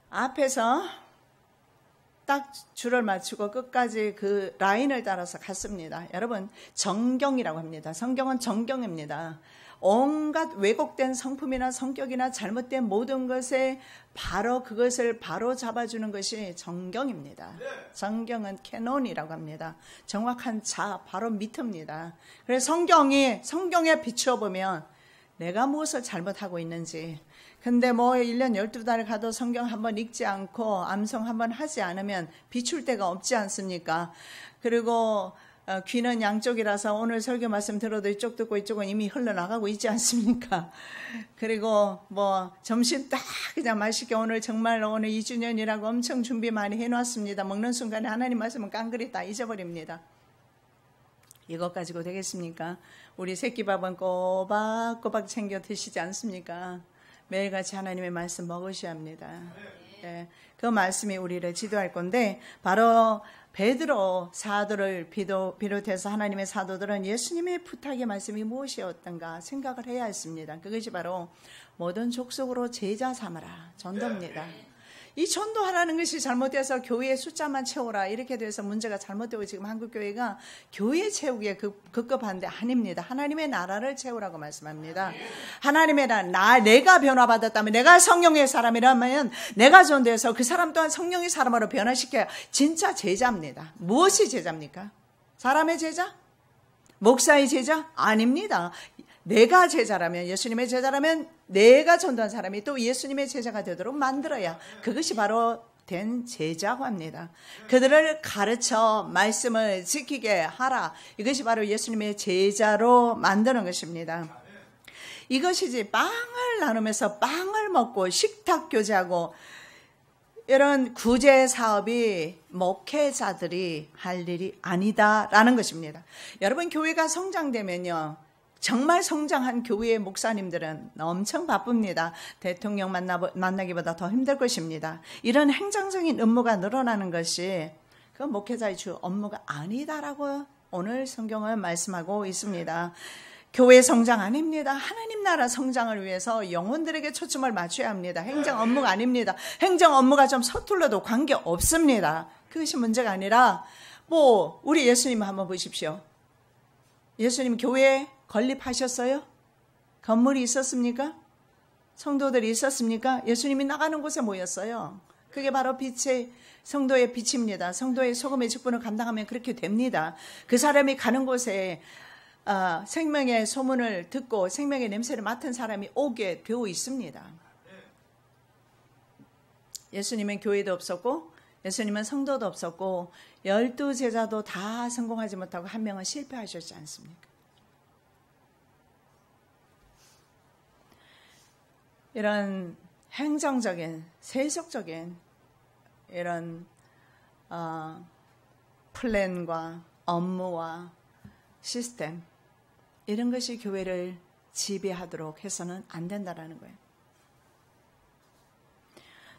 앞에서 딱 줄을 맞추고 끝까지 그 라인을 따라서 갔습니다. 여러분, 정경이라고 합니다. 성경은 정경입니다. 온갖 왜곡된 성품이나 성격이나 잘못된 모든 것에 그것을 바로 잡아주는 것이 정경입니다. 정경은 캐논이라고 합니다. 정확한 바로 밑입니다. 그래서 성경에 비추어 보면 내가 무엇을 잘못하고 있는지. 근데 1년 12달 가도 성경 한번 읽지 않고 암송 한번 하지 않으면 비출 데가 없지 않습니까? 그리고 귀는 양쪽이라서 오늘 설교 말씀 들어도 이쪽 듣고 이쪽은 이미 흘러나가고 있지 않습니까? 그리고 점심 딱 그냥 맛있게 오늘 2주년이라고 엄청 준비 많이 해놨습니다. 먹는 순간에 하나님 말씀은 깡그리 다 잊어버립니다. 이것 가지고 되겠습니까? 우리 새끼밥은 꼬박꼬박 챙겨 드시지 않습니까? 매일같이 하나님의 말씀 먹으셔야 합니다. 네, 그 말씀이 우리를 지도할 건데 바로 베드로 사도를 비롯해서 하나님의 사도들은 예수님의 부탁의 말씀이 무엇이었던가 생각을 해야 했습니다. 그것이 바로 모든 족속으로 제자 삼아라, 전도입니다. 이 전도하라는 것이 잘못돼서 교회의 숫자만 채워라 이렇게 돼서 문제가 잘못되고 지금 한국교회가 교회 채우기에 급급한데 아닙니다. 하나님의 나라를 채우라고 말씀합니다. 하나님의 나라, 내가 변화받았다면, 내가 성령의 사람이라면 내가 전도해서 그 사람 또한 성령의 사람으로 변화시켜야 진짜 제자입니다. 무엇이 제자입니까? 사람의 제자? 목사의 제자? 아닙니다. 내가 제자라면, 예수님의 제자라면 내가 전도한 사람이 또 예수님의 제자가 되도록 만들어야 그것이 바로 된 제자고 합니다. 그들을 가르쳐 말씀을 지키게 하라. 이것이 바로 예수님의 제자로 만드는 것입니다. 이것이지 빵을 나누면서 빵을 먹고 식탁 교제하고 이런 구제 사업이 목회자들이 할 일이 아니다라는 것입니다. 여러분, 교회가 성장되면요, 정말 성장한 교회의 목사님들은 엄청 바쁩니다. 대통령 만나기보다 더 힘들 것입니다. 이런 행정적인 업무가 늘어나는 것이 그 목회자의 주 업무가 아니다라고 오늘 성경은 말씀하고 있습니다. 교회 성장 아닙니다. 하나님 나라 성장을 위해서 영혼들에게 초점을 맞춰야 합니다. 행정 업무가 아닙니다. 행정 업무가 좀 서툴러도 관계 없습니다. 그것이 문제가 아니라 우리 예수님 한번 보십시오. 예수님 교회에 건립하셨어요? 건물이 있었습니까? 성도들이 있었습니까? 예수님이 나가는 곳에 모였어요. 그게 바로 성도의 빛입니다. 성도의 소금의 직분을 감당하면 그렇게 됩니다. 그 사람이 가는 곳에 생명의 소문을 듣고 생명의 냄새를 맡은 사람이 오게 되어 있습니다. 예수님은 교회도 없었고 예수님은 성도도 없었고 12제자도 다 성공하지 못하고 한 명은 실패하셨지 않습니까? 이런 행정적인, 세속적인 이런 플랜과 업무와 시스템, 이런 것이 교회를 지배하도록 해서는 안 된다라는 거예요.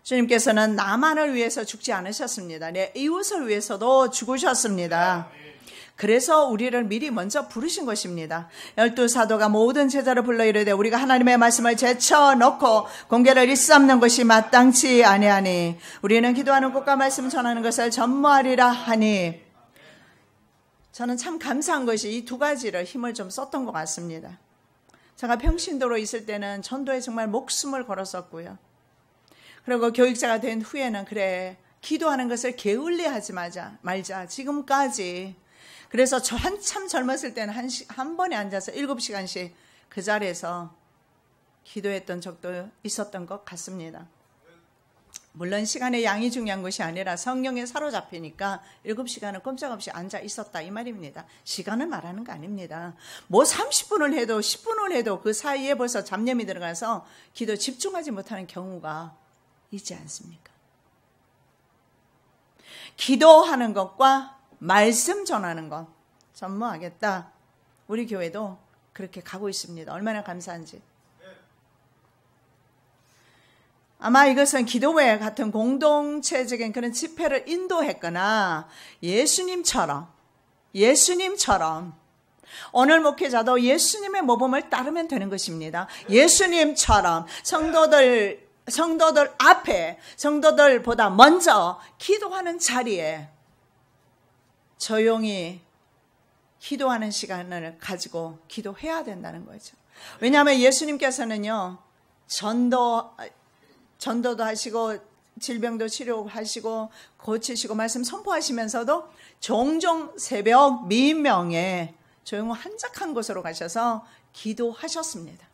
주님께서는 나만을 위해서 죽지 않으셨습니다. 내 이웃을 위해서도 죽으셨습니다. 그래서 우리를 미리 먼저 부르신 것입니다. 12사도가 모든 제자를 불러 이르되 우리가 하나님의 말씀을 제쳐놓고 공개를 일삼는 것이 마땅치 아니하니 우리는 기도하는 것과 말씀 전하는 것을 전무하리라 하니. 저는 참 감사한 것이 이 두 가지를 힘을 좀 썼던 것 같습니다. 제가 평신도로 있을 때는 전도에 정말 목숨을 걸었었고요. 그리고 교육자가 된 후에는 그래 기도하는 것을 게을리하지 말자 지금까지. 그래서 저 한참 젊었을 때는 한 번에 앉아서 7시간씩 그 자리에서 기도했던 적도 있었던 것 같습니다. 물론 시간의 양이 중요한 것이 아니라 성령에 사로잡히니까 7시간은 꼼짝없이 앉아 있었다 이 말입니다. 시간을 말하는 거 아닙니다. 뭐 30분을 해도 10분을 해도 그 사이에 벌써 잡념이 들어가서 기도 집중하지 못하는 경우가 있지 않습니까? 기도하는 것과 말씀 전하는 것 전무하겠다. 우리 교회도 그렇게 가고 있습니다. 얼마나 감사한지. 아마 이것은 기도회 같은 공동체적인 그런 집회를 인도했거나 예수님처럼 오늘 목회자도 예수님의 모범을 따르면 되는 것입니다. 예수님처럼 성도들 앞에 성도들보다 먼저 기도하는 자리에 조용히 기도하는 시간을 가지고 기도해야 된다는 거죠. 왜냐하면 예수님께서는요, 전도도 하시고 질병도 치료하시고 고치시고 말씀 선포하시면서도 종종 새벽 미명에 조용 한적한 곳으로 가셔서 기도하셨습니다.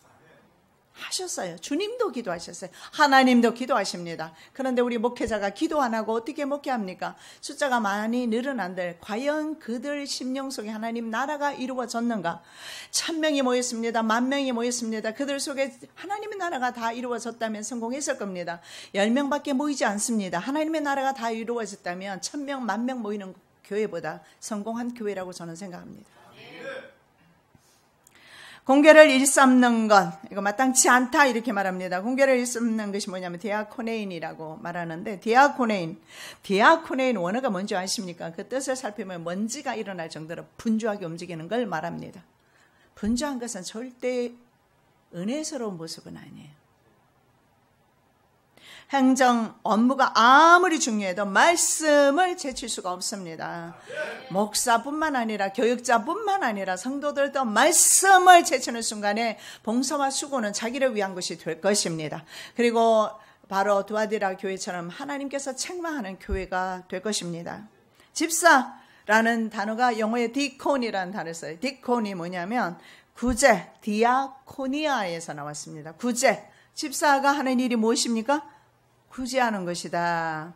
하셨어요. 주님도 기도하셨어요. 하나님도 기도하십니다. 그런데 우리 목회자가 기도 안 하고 어떻게 목회합니까? 숫자가 많이 늘어난들 과연 그들 심령 속에 하나님 나라가 이루어졌는가? 1000명이 모였습니다. 10,000명이 모였습니다. 그들 속에 하나님의 나라가 다 이루어졌다면 성공했을 겁니다. 10명밖에 모이지 않습니다. 하나님의 나라가 다 이루어졌다면 1000명, 10,000명 모이는 교회보다 성공한 교회라고 저는 생각합니다. 공개를 일삼는 것, 이거 마땅치 않다 이렇게 말합니다. 공개를 일삼는 것이 뭐냐면 디아코네인이라고 말하는데, 디아코네인 원어가 뭔지 아십니까? 그 뜻을 살피면 먼지가 일어날 정도로 분주하게 움직이는 걸 말합니다. 분주한 것은 절대 은혜스러운 모습은 아니에요. 행정 업무가 아무리 중요해도 말씀을 제칠 수가 없습니다. 목사뿐만 아니라 교육자뿐만 아니라 성도들도 말씀을 제치는 순간에 봉사와 수고는 자기를 위한 것이 될 것입니다. 그리고 바로 두아디라 교회처럼 하나님께서 책망하는 교회가 될 것입니다. 집사라는 단어가 영어의 디콘이라는 단어를 써요. 디콘이 뭐냐면 구제, 디아코니아에서 나왔습니다. 구제, 집사가 하는 일이 무엇입니까? 구제하는 것이다.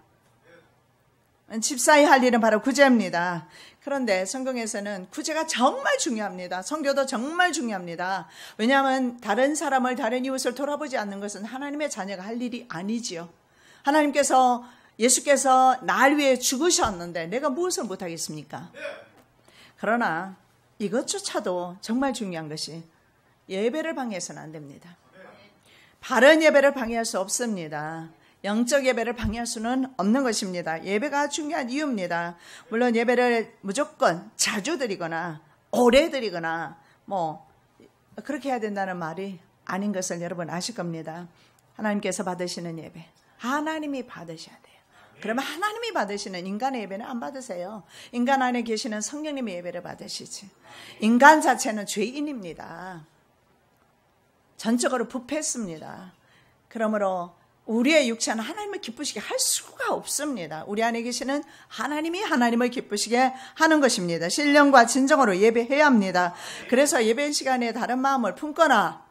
집사의 할 일은 바로 구제입니다. 그런데 성경에서는 구제가 정말 중요합니다. 선교도 정말 중요합니다. 왜냐하면 다른 사람을, 다른 이웃을 돌아보지 않는 것은 하나님의 자녀가 할 일이 아니지요. 예수께서 날 위해 죽으셨는데 내가 무엇을 못하겠습니까? 그러나 이것조차도 정말 중요한 것이 예배를 방해해서는 안 됩니다. 바른 예배를 방해할 수 없습니다. 영적 예배를 방해할 수는 없는 것입니다. 예배가 중요한 이유입니다. 물론 예배를 무조건 자주 드리거나 오래 드리거나 그렇게 해야 된다는 말이 아닌 것을 여러분 아실 겁니다. 하나님께서 받으시는 예배, 하나님이 받으셔야 돼요. 그러면 하나님이 받으시는 인간의 예배는 안 받으세요. 인간 안에 계시는 성령님의 예배를 받으시지. 인간 자체는 죄인입니다. 전적으로 부패했습니다. 그러므로 우리의 육체는 하나님을 기쁘시게 할 수가 없습니다. 우리 안에 계시는 하나님이 하나님을 기쁘시게 하는 것입니다. 신령과 진정으로 예배해야 합니다. 그래서 예배 시간에 다른 마음을 품거나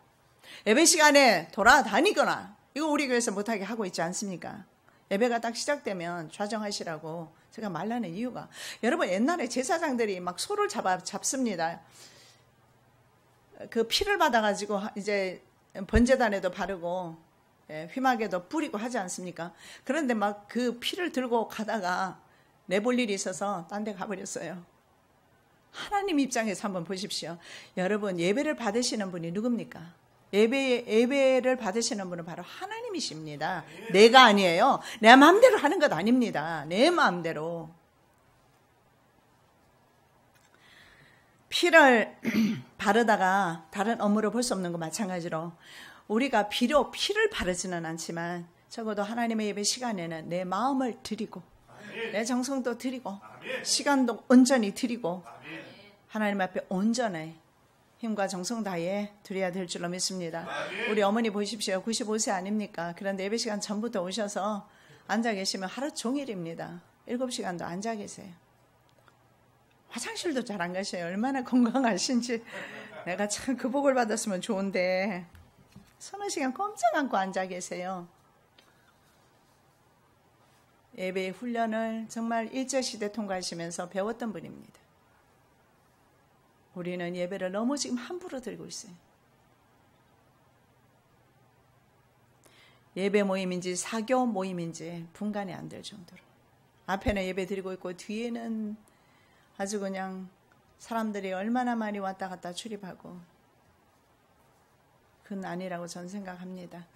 예배 시간에 돌아다니거나 이거 우리 교회에서 못하게 하고 있지 않습니까? 예배가 딱 시작되면 좌정하시라고 제가 말하는 이유가, 여러분 옛날에 제사장들이 막 소를 잡습니다. 그 피를 받아가지고 이제 번제단에도 바르고 휘막에도 뿌리고 하지 않습니까? 그런데 막 그 피를 들고 가다가 내볼 일이 있어서 딴 데 가버렸어요. 하나님 입장에서 한번 보십시오. 여러분 예배를 받으시는 분이 누굽니까? 예배를 받으시는 분은 바로 하나님이십니다. 내가 아니에요. 내 마음대로 하는 것 아닙니다. 내 마음대로. 피를 바르다가 다른 업무를 볼 수 없는 것 마찬가지로 우리가 비록 피를 바르지는 않지만 적어도 하나님의 예배 시간에는 내 마음을 드리고 내 정성도 드리고 시간도 온전히 드리고 하나님 앞에 온전히 힘과 정성 다해 드려야 될 줄로 믿습니다. 우리 어머니 보십시오. 95세 아닙니까? 그런데 예배 시간 전부터 오셔서 앉아 계시면 하루 종일입니다. 7시간도 앉아 계세요. 화장실도 잘 안 가셔요. 얼마나 건강하신지. 내가 참 그 복을 받았으면 좋은데 서너 시간 꼼짝 않고 앉아 계세요. 예배의 훈련을 정말 일제시대 통과하시면서 배웠던 분입니다. 우리는 예배를 너무 지금 함부로 들고 있어요. 예배 모임인지 사교 모임인지 분간이 안 될 정도로 앞에는 예배 드리고 있고 뒤에는 아주 그냥 사람들이 얼마나 많이 왔다 갔다 출입하고 그건 아니라고 저는 생각합니다.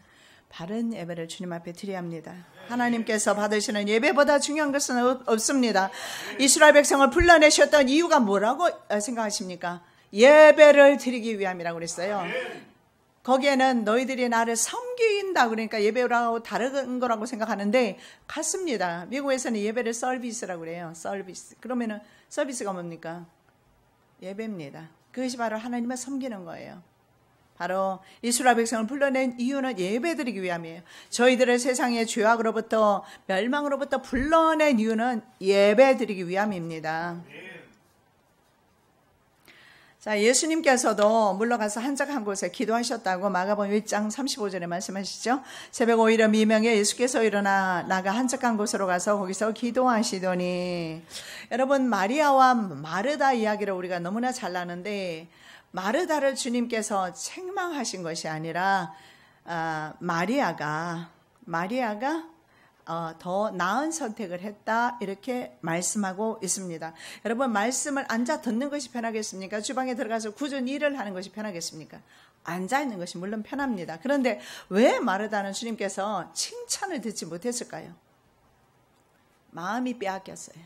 바른 예배를 주님 앞에 드려야 합니다. 하나님께서 받으시는 예배보다 중요한 것은 없습니다. 이스라엘 백성을 불러내셨던 이유가 뭐라고 생각하십니까? 예배를 드리기 위함이라고 그랬어요. 거기에는 너희들이 나를 섬긴다 그러니까 예배라고 다른 거라고 생각하는데 같습니다. 미국에서는 예배를 서비스라고 그래요. 서비스. 그러면은 서비스가 뭡니까? 예배입니다. 그것이 바로 하나님을 섬기는 거예요. 바로 이스라엘 백성을 불러낸 이유는 예배드리기 위함이에요. 저희들을 세상의 죄악으로부터 멸망으로부터 불러낸 이유는 예배드리기 위함입니다. 자, 예수님께서도 물러가서 한적한 곳에 기도하셨다고 마가복음 1장 35절에 말씀하시죠. 새벽 오이려 미명에 예수께서 일어나 나가 한적한 곳으로 가서 거기서 기도하시더니 여러분 마리아와 마르다 이야기를 우리가 너무나 잘 아는데 마르다를 주님께서 책망하신 것이 아니라 마리아가 더 나은 선택을 했다 이렇게 말씀하고 있습니다. 여러분 말씀을 앉아 듣는 것이 편하겠습니까? 주방에 들어가서 굳은 일을 하는 것이 편하겠습니까? 앉아 있는 것이 물론 편합니다. 그런데 왜 마르다는 주님께서 칭찬을 듣지 못했을까요? 마음이 빼앗겼어요.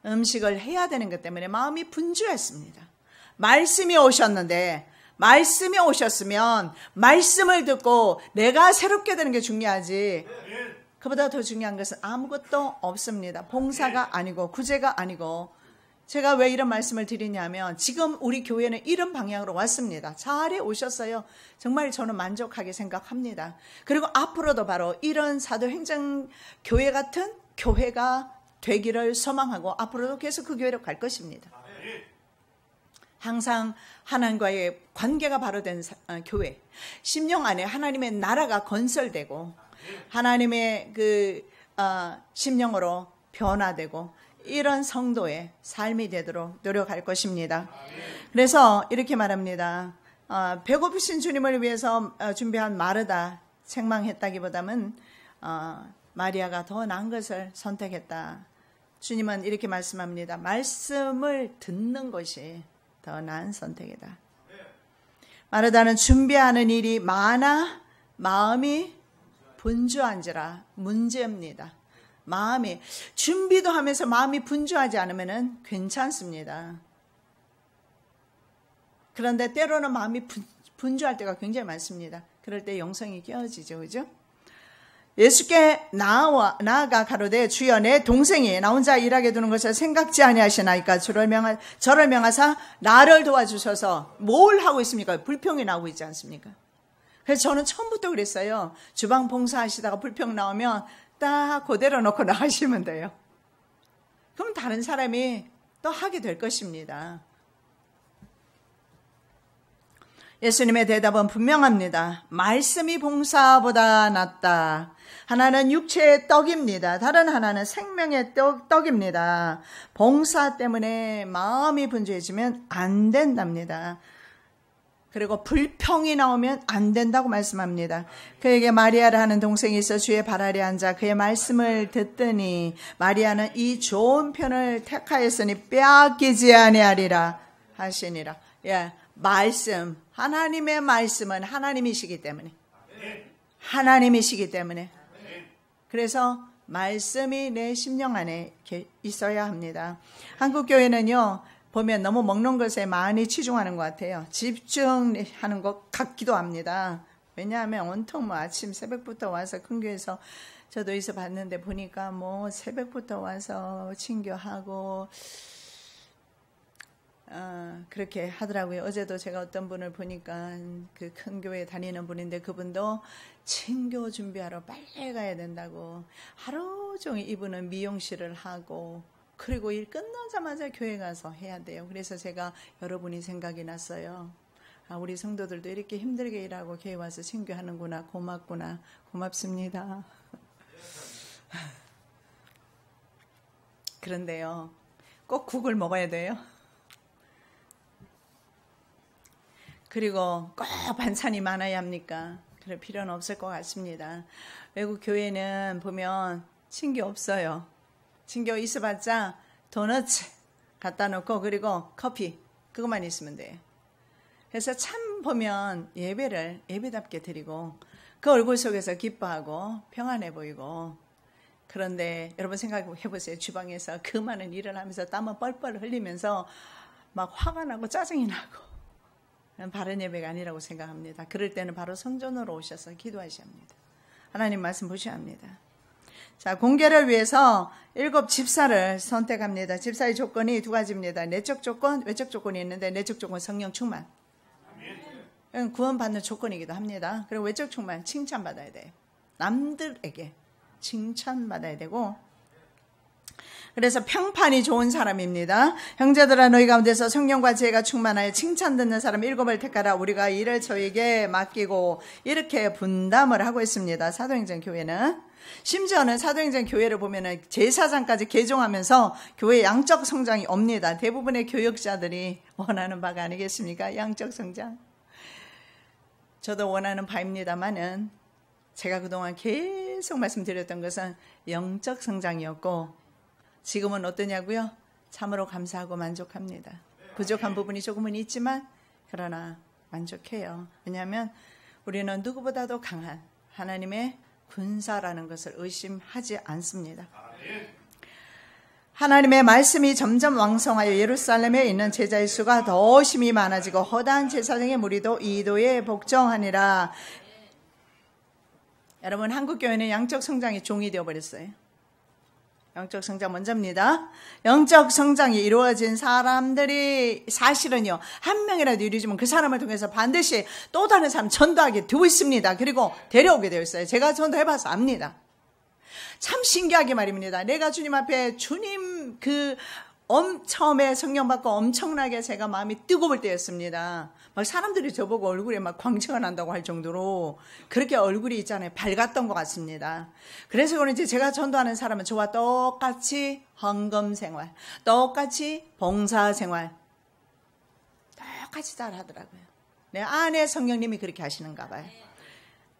음식을 해야 되는 것 때문에 마음이 분주했습니다. 말씀이 오셨는데 말씀이 오셨으면 말씀을 듣고 내가 새롭게 되는 게 중요하지 그보다 더 중요한 것은 아무것도 없습니다. 봉사가 아니고 구제가 아니고 제가 왜 이런 말씀을 드리냐면 지금 우리 교회는 이런 방향으로 왔습니다. 잘해 오셨어요. 정말 저는 만족하게 생각합니다. 그리고 앞으로도 바로 이런 사도행정교회 같은 교회가 되기를 소망하고 앞으로도 계속 그 교회로 갈 것입니다. 항상 하나님과의 관계가 바로 된 교회. 심령 안에 하나님의 나라가 건설되고 하나님의 그 심령으로 변화되고 이런 성도의 삶이 되도록 노력할 것입니다. 그래서 이렇게 말합니다. 배고프신 주님을 위해서 준비한 마르다 책망했다기보다는 마리아가 더 나은 것을 선택했다. 주님은 이렇게 말씀합니다. 말씀을 듣는 것이 더 나은 선택이다. 마르다는 준비하는 일이 많아 마음이 분주한지라 문제입니다. 마음이 준비도 하면서 마음이 분주하지 않으면 괜찮습니다. 그런데 때로는 마음이 분주할 때가 굉장히 많습니다. 그럴 때 영성이 깨어지죠, 그죠? 예수께 나아가 가로되 주여 내 동생이 나 혼자 일하게 두는 것을 생각지 아니하시나이까 저를 명하사 나를 도와주셔서 뭘 하고 있습니까? 불평이 나오고 있지 않습니까? 그래서 저는 처음부터 그랬어요. 주방 봉사하시다가 불평 나오면 딱 그대로 놓고 나가시면 돼요. 그럼 다른 사람이 또 하게 될 것입니다. 예수님의 대답은 분명합니다. 말씀이 봉사보다 낫다. 하나는 육체의 떡입니다. 다른 하나는 생명의 떡입니다. 봉사 때문에 마음이 분주해지면 안 된답니다. 그리고 불평이 나오면 안 된다고 말씀합니다. 그에게 마리아라 하는 동생이 있어 주의 발 아래 앉아 그의 말씀을 듣더니 마리아는 이 좋은 편을 택하였으니 빼앗기지 아니하리라 하시니라. 예, 말씀, 하나님의 말씀은 하나님이시기 때문에 그래서 말씀이 내 심령 안에 있어야 합니다. 한국 교회는요 보면 너무 먹는 것에 많이 치중하는 것 같아요. 집중하는 것 같기도 합니다. 왜냐하면 온통 뭐 아침 새벽부터 와서 큰 교회에서 저도 있어 봤는데 보니까 뭐 새벽부터 와서 친교하고 그렇게 하더라고요. 어제도 제가 어떤 분을 보니까 그 큰 교회 다니는 분인데 그분도 친교 준비하러 빨리 가야 된다고 하루 종일 이분은 미용실을 하고 그리고 일 끝나자마자 교회 가서 해야 돼요. 그래서 제가 여러분이 생각이 났어요. 우리 성도들도 이렇게 힘들게 일하고 교회 와서 친교하는구나. 고맙구나. 고맙습니다. 그런데요 꼭 국을 먹어야 돼요. 그리고 꼭 반찬이 많아야 합니까? 그럴 필요는 없을 것 같습니다. 외국 교회는 보면 친교 없어요. 친교 있어봤자 도넛 갖다 놓고 그리고 커피 그것만 있으면 돼요. 그래서 참 보면 예배를 예배답게 드리고 그 얼굴 속에서 기뻐하고 평안해 보이고 그런데 여러분 생각해 보세요. 주방에서 그 많은 일을 하면서 땀을 뻘뻘 흘리면서 막 화가 나고 짜증이 나고 바른 예배가 아니라고 생각합니다. 그럴 때는 바로 성전으로 오셔서 기도하셔야 합니다. 하나님 말씀 보셔야 합니다. 자, 공개를 위해서 7 집사를 선택합니다. 집사의 조건이 2가지입니다. 내적 조건, 외적 조건이 있는데 내적 조건 성령 충만. 구원받는 조건이기도 합니다. 그리고 외적 충만, 칭찬받아야 돼요. 남들에게 칭찬받아야 되고 그래서 평판이 좋은 사람입니다. 형제들아 너희 가운데서 성령과 지혜가 충만하여 칭찬 듣는 사람 7을 택하라. 우리가 이를 저에게 맡기고 이렇게 분담을 하고 있습니다. 사도행전 교회는. 심지어는 사도행전 교회를 보면은 제사장까지 개종하면서 교회 양적 성장이 옵니다. 대부분의 교역자들이 원하는 바가 아니겠습니까? 양적 성장. 저도 원하는 바입니다만은 제가 그동안 계속 말씀드렸던 것은 영적 성장이었고 지금은 어떠냐고요? 참으로 감사하고 만족합니다. 부족한 부분이 조금은 있지만 그러나 만족해요. 왜냐하면 우리는 누구보다도 강한 하나님의 군사라는 것을 의심하지 않습니다. 하나님의 말씀이 점점 왕성하여 예루살렘에 있는 제자의 수가 더 심히 많아지고 허다한 제사장의 무리도 이도에 복종하니라. 여러분 한국 교회는 양적 성장의 종이 되어버렸어요. 영적 성장 먼저입니다. 영적 성장이 이루어진 사람들이 사실은요 한 명이라도 이루어지면 그 사람을 통해서 반드시 또 다른 사람 전도하게 되어 있습니다. 그리고 데려오게 되어 있어요. 제가 전도해봐서 압니다. 참 신기하게 말입니다. 내가 주님 앞에 주님 처음에 성령 받고 엄청나게 제가 마음이 뜨거울 때였습니다. 막 사람들이 저보고 얼굴에 막 광채가 난다고 할 정도로 그렇게 얼굴이 있잖아요. 밝았던 것 같습니다. 그래서 그런지 제가 전도하는 사람은 저와 똑같이 헌금 생활, 똑같이 봉사 생활, 똑같이 잘 하더라고요. 내 안에 성령님이 그렇게 하시는가 봐요.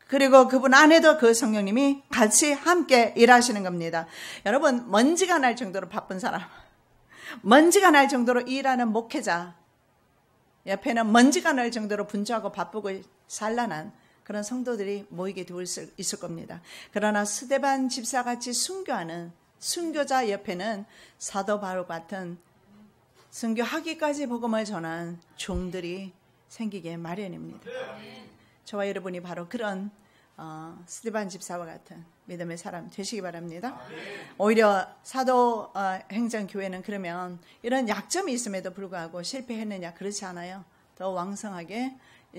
그리고 그분 안에도 그 성령님이 같이 함께 일하시는 겁니다. 여러분 먼지가 날 정도로 바쁜 사람, 먼지가 날 정도로 일하는 목회자, 옆에는 먼지가 날 정도로 분주하고 바쁘고 산란한 그런 성도들이 모이게 되어 있을 겁니다. 그러나 스데반 집사같이 순교하는 순교자 옆에는 사도 바울 같은 순교하기까지 복음을 전한 종들이 생기게 마련입니다. 저와 여러분이 바로 그런 스데반 집사와 같은 믿음의 사람 되시기 바랍니다. 오히려 사도행전교회는 그러면 이런 약점이 있음에도 불구하고 실패했느냐? 그렇지 않아요. 더 왕성하게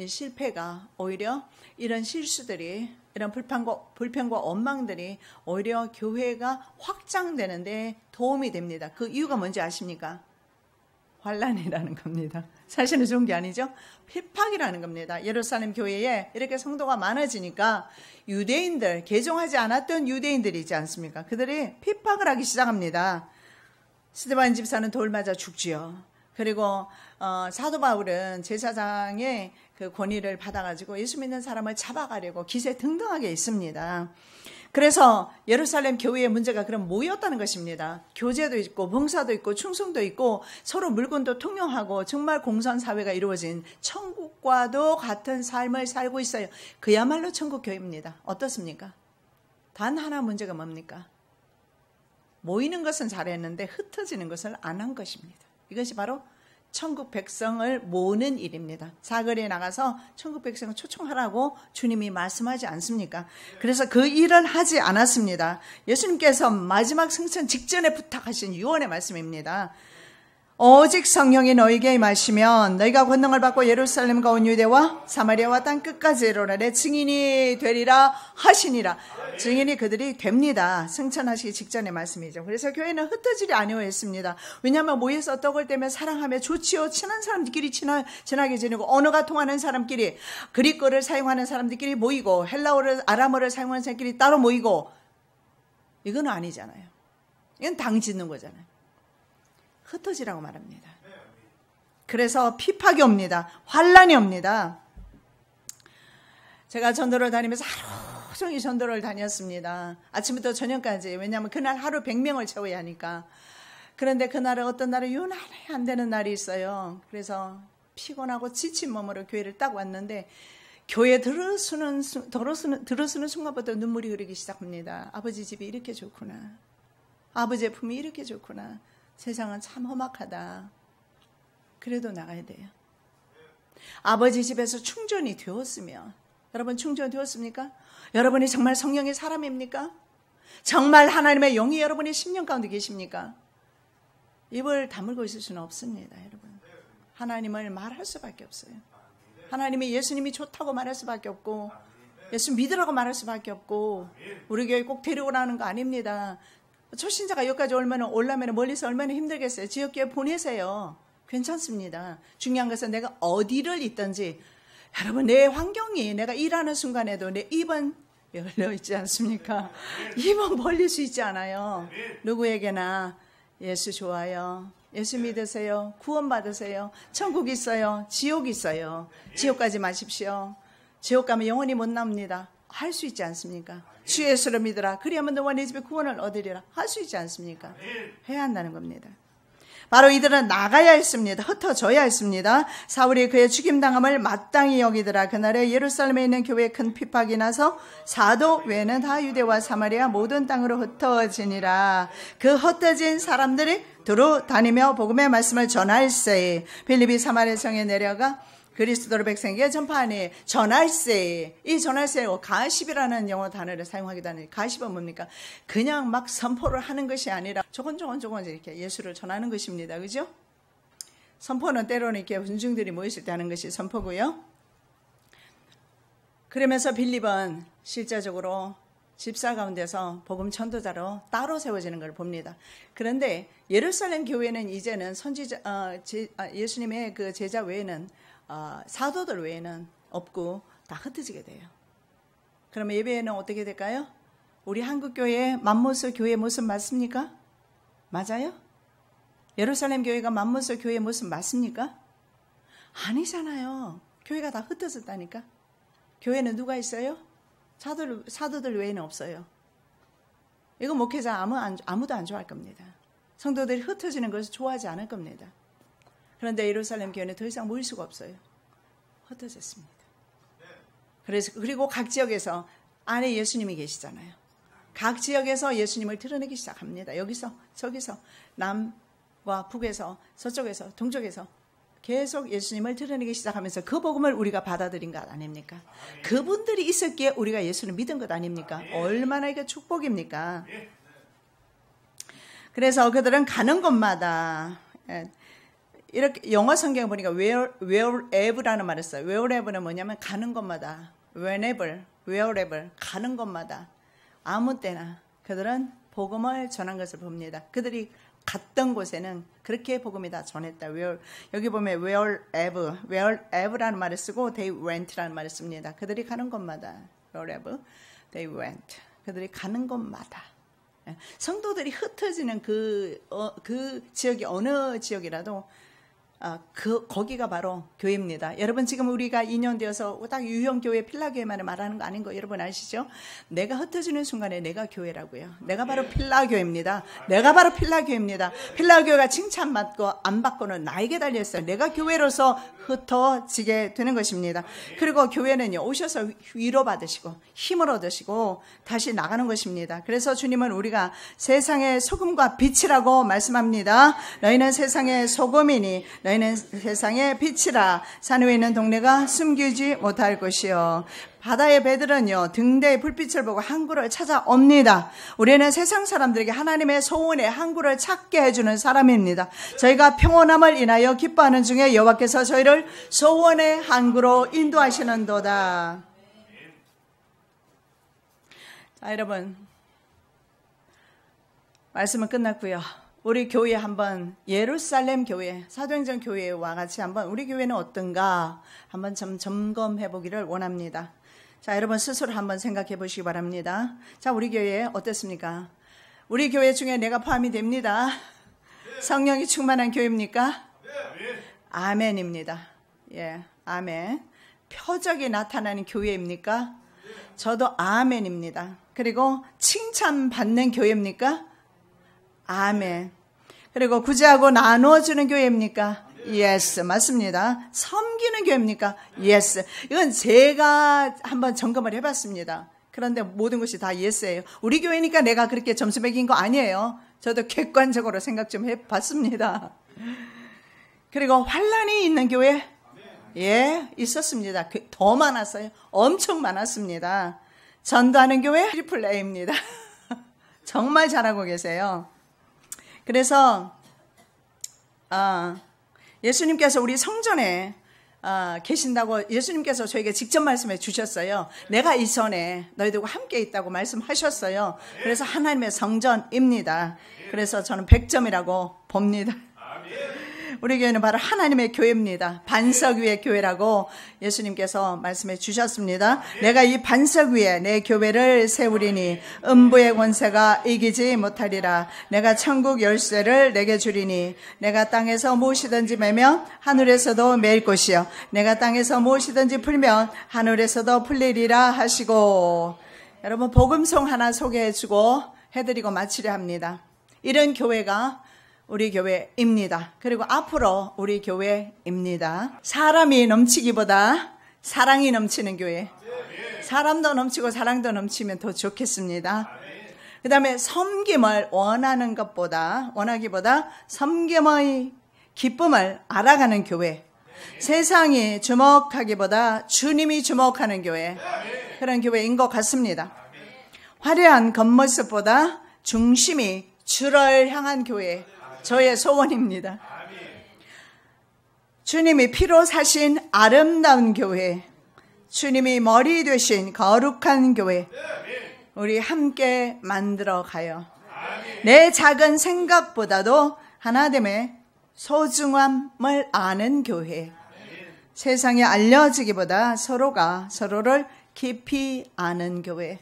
실패가 오히려 이런 실수들이 이런 불평과 원망들이 오히려 교회가 확장되는데 도움이 됩니다. 그 이유가 뭔지 아십니까? 환란이라는 겁니다. 사실은 좋은 게 아니죠. 핍박이라는 겁니다. 예루살렘 교회에 이렇게 성도가 많아지니까 유대인들, 개종하지 않았던 유대인들이 있지 않습니까? 그들이 핍박을 하기 시작합니다. 스데반 집사는 돌 맞아 죽지요. 그리고 사도 바울은 제사장의 그 권위를 받아가지고 예수 믿는 사람을 잡아가려고 기세 등등하게 있습니다. 그래서 예루살렘 교회의 문제가 그럼 뭐였다는 것입니다. 교제도 있고 봉사도 있고 충성도 있고 서로 물건도 통용하고 정말 공선사회가 이루어진 천국과도 같은 삶을 살고 있어요. 그야말로 천국 교회입니다. 어떻습니까? 단 하나 문제가 뭡니까? 모이는 것은 잘했는데 흩어지는 것을 안 한 것입니다. 이것이 바로 천국 백성을 모으는 일입니다. 사거리에 나가서 천국 백성을 초청하라고 주님이 말씀하지 않습니까? 그래서 그 일을 하지 않았습니다. 예수님께서 마지막 승천 직전에 부탁하신 유언의 말씀입니다. 오직 성령이 너희에게 임하시면 너희가 권능을 받고 예루살렘과 온 유대와 사마리아와 땅 끝까지 이르러 내 증인이 되리라 하시니라. 증인이 그들이 됩니다. 승천하시기 직전의 말씀이죠. 그래서 교회는 흩어지지 아니했습니다. 왜냐하면 모여서 떡을 떼며 사랑하며 좋지요. 친한 사람들끼리 친하게 지내고 언어가 통하는 사람끼리 그리스어를 사용하는 사람들끼리 모이고 헬라어를 아람어를 사용하는 사람끼리 따로 모이고 이건 아니잖아요. 이건 당 짓는 거잖아요. 흩어지라고 말합니다. 그래서 핍박이 옵니다. 환란이 옵니다. 제가 전도를 다니면서 하루 종일 전도를 다녔습니다. 아침부터 저녁까지. 왜냐하면 그날 하루 100명을 채워야 하니까. 그런데 그날은 어떤 날은 유난히 안 되는 날이 있어요. 그래서 피곤하고 지친 몸으로 교회를 딱 왔는데 교회 들어서는 순간부터 눈물이 흐르기 시작합니다. 아버지 집이 이렇게 좋구나. 아버지의 품이 이렇게 좋구나. 세상은 참 험악하다. 그래도 나가야 돼요. 아버지 집에서 충전이 되었으면, 여러분 충전되었습니까? 여러분이 정말 성령의 사람입니까? 정말 하나님의 영이 여러분의 심령 가운데 계십니까? 입을 다물고 있을 수는 없습니다, 여러분. 하나님을 말할 수밖에 없어요. 하나님이 예수님이 좋다고 말할 수밖에 없고, 예수 믿으라고 말할 수밖에 없고, 우리 교회 꼭 데려오라는 거 아닙니다. 초신자가 여기까지 오려면 멀리서 얼마나 힘들겠어요. 지역교회 보내세요. 괜찮습니다. 중요한 것은 내가 어디를 있든지 여러분 내 환경이 내가 일하는 순간에도 내 입은 열려 있지 않습니까? 입은 벌릴 수 있지 않아요. 누구에게나 예수 좋아요. 예수 믿으세요. 구원 받으세요. 천국 있어요. 지옥 있어요. 지옥 가지 마십시오. 지옥 가면 영원히 못 나옵니다. 할 수 있지 않습니까? 주 예수를 믿으라. 그리하면 너와 내 집에 구원을 얻으리라. 할 수 있지 않습니까? 해야 한다는 겁니다. 바로 이들은 나가야 했습니다. 흩어져야 했습니다. 사울이 그의 죽임당함을 마땅히 여기더라. 그날에 예루살렘에 있는 교회에 큰 핍박이 나서 사도 외에는 다 유대와 사마리아 모든 땅으로 흩어지니라. 그 흩어진 사람들이 두루 다니며 복음의 말씀을 전할세. 빌립이 사마리아 성에 내려가 그리스도를 백성에게 전파하니 전할세. 이 전할세고 가십이라는 영어 단어를 사용하기도 하는 가십은 뭡니까? 그냥 막 선포를 하는 것이 아니라 조금 이렇게 예수를 전하는 것입니다. 그죠? 선포는 때로는 이렇게 군중들이 모였을 때 하는 것이 선포고요. 그러면서 빌립은 실제적으로 집사 가운데서 복음 전도자로 따로 세워지는 걸 봅니다. 그런데 예루살렘 교회는 이제는 예수님의 그 제자 외에는 사도들 외에는 없고 다 흩어지게 돼요. 그러면 예배에는 어떻게 될까요? 우리 한국교회 맘모스 교회 모습 맞습니까? 맞아요? 예루살렘 교회가 맘모스 교회 모습 맞습니까? 아니잖아요. 교회가 다 흩어졌다니까. 교회는 누가 있어요? 사도들 외에는 없어요. 이거 목회자 아무도 안 좋아할 겁니다. 성도들이 흩어지는 것을 좋아하지 않을 겁니다. 그런데 예루살렘 교회는 더 이상 모일 수가 없어요. 흩어졌습니다. 그리고 각 지역에서 안에 예수님이 계시잖아요. 각 지역에서 예수님을 드러내기 시작합니다. 여기서 저기서 남과 북에서 서쪽에서 동쪽에서 계속 예수님을 드러내기 시작하면서 그 복음을 우리가 받아들인 것 아닙니까? 그분들이 있었기에 우리가 예수를 믿은 것 아닙니까? 얼마나 이게 축복입니까? 그래서 그들은 가는 곳마다 이렇게 영어 성경을 보니까 wherever라는 말을 써요. wherever는 뭐냐면 가는 곳마다, wherever 가는 곳마다 아무 때나 그들은 복음을 전한 것을 봅니다. 그들이 갔던 곳에는 그렇게 복음이 다 전했다. 여기 보면 wherever라는 말을 쓰고 they went라는 말을 씁니다. 그들이 가는 곳마다 wherever they went. 그들이 가는 곳마다. 성도들이 흩어지는 그 지역이 어느 지역이라도 거기가 바로 교회입니다. 여러분 지금 우리가 2년 되어서 딱 유형교회 필라교회만을 말하는 거 아닌 거 여러분 아시죠? 내가 흩어지는 순간에 내가 교회라고요. 내가 바로 필라교회입니다. 내가 바로 필라교회입니다. 필라교회가 칭찬받고 안 받고는 나에게 달려있어요. 내가 교회로서 흩어지게 되는 것입니다. 그리고 교회는요, 오셔서 위로받으시고 힘을 얻으시고 다시 나가는 것입니다. 그래서 주님은 우리가 세상의 소금과 빛이라고 말씀합니다. 너희는 세상의 소금이니 너희는 세상의 빛이라. 산 위에 있는 동네가 숨기지 못할 것이요. 바다의 배들은요, 등대의 불빛을 보고 항구를 찾아옵니다. 우리는 세상 사람들에게 하나님의 소원의 항구를 찾게 해주는 사람입니다. 저희가 평온함을 인하여 기뻐하는 중에 여호와께서 저희를 소원의 항구로 인도하시는도다. 자, 여러분, 말씀은 끝났고요. 우리 교회 한번, 예루살렘 교회, 사도행전 교회와 같이 한번 우리 교회는 어떤가 한번 좀 점검해 보기를 원합니다. 자, 여러분 스스로 한번 생각해 보시기 바랍니다. 자, 우리 교회 어떻습니까? 우리 교회 중에 내가 포함이 됩니다. 성령이 충만한 교회입니까? 아멘입니다. 예, 아멘. 표적이 나타나는 교회입니까? 저도 아멘입니다. 그리고 칭찬받는 교회입니까? 아멘. 그리고 구제하고 나누어주는 교회입니까? 예스, 맞습니다. 섬기는 교회입니까? 예스. 이건 제가 한번 점검을 해봤습니다. 그런데 모든 것이 다 예스예요. 우리 교회니까 내가 그렇게 점수 매긴 거 아니에요. 저도 객관적으로 생각 좀 해봤습니다. 그리고 환란이 있는 교회? 예, 있었습니다. 더 많았어요. 엄청 많았습니다. 전도하는 교회? 트리플 A입니다. 정말 잘하고 계세요. 그래서 예수님께서 우리 성전에 계신다고 예수님께서 저에게 직접 말씀해 주셨어요. 내가 이 전에 너희들과 함께 있다고 말씀하셨어요. 그래서 하나님의 성전입니다. 그래서 저는 100점이라고 봅니다. 우리 교회는 바로 하나님의 교회입니다. 반석 위의 교회라고 예수님께서 말씀해 주셨습니다. 내가 이 반석 위에 내 교회를 세우리니 음부의 권세가 이기지 못하리라. 내가 천국 열쇠를 내게 주리니 내가 땅에서 무엇이든지 매면 하늘에서도 매일 것이요 내가 땅에서 무엇이든지 풀면 하늘에서도 풀리리라 하시고, 여러분 복음송 하나 소개해주고 해드리고 마치려 합니다. 이런 교회가 우리 교회입니다. 그리고 앞으로 우리 교회입니다. 사람이 넘치기보다 사랑이 넘치는 교회. 사람도 넘치고 사랑도 넘치면 더 좋겠습니다. 그 다음에 섬김을 원하기보다 섬김의 기쁨을 알아가는 교회. 세상이 주목하기보다 주님이 주목하는 교회. 그런 교회인 것 같습니다. 화려한 겉모습보다 중심이 주를 향한 교회. 저의 소원입니다. 주님이 피로 사신 아름다운 교회, 주님이 머리 되신 거룩한 교회, 우리 함께 만들어 가요. 내 작은 생각보다도 하나됨의 소중함을 아는 교회. 세상에 알려지기보다 서로가 서로를 깊이 아는 교회.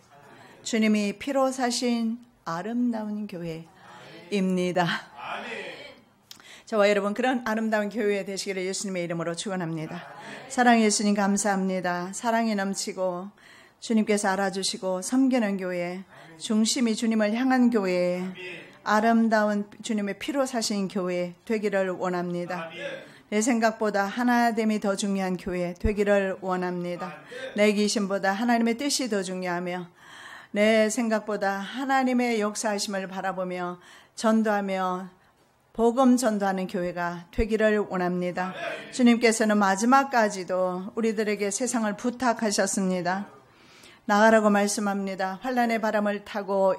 주님이 피로 사신 아름다운 교회입니다. 저와 여러분 그런 아름다운 교회 되시기를 예수님의 이름으로 축원합니다. 사랑의 예수님 감사합니다. 사랑이 넘치고 주님께서 알아주시고 섬기는 교회, 중심이 주님을 향한 교회, 아름다운 주님의 피로 사신 교회 되기를 원합니다. 내 생각보다 하나됨이 더 중요한 교회 되기를 원합니다. 내 기심보다 하나님의 뜻이 더 중요하며 내 생각보다 하나님의 역사하심을 바라보며 전도하며 복음 전도하는 교회가 되기를 원합니다. 주님께서는 마지막까지도 우리들에게 세상을 부탁하셨습니다. 나가라고 말씀합니다. 환란의 바람을 타고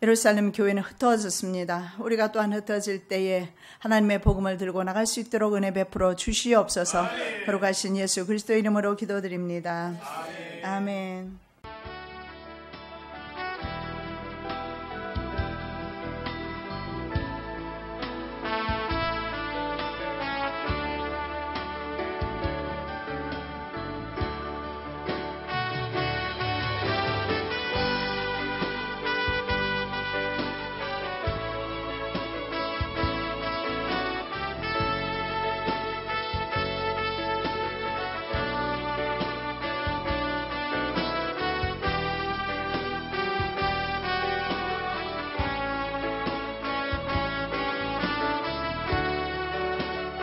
예루살렘 교회는 흩어졌습니다. 우리가 또한 흩어질 때에 하나님의 복음을 들고 나갈 수 있도록 은혜 베풀어 주시옵소서. 거룩하신 예수 그리스도 이름으로 기도드립니다. 아멘.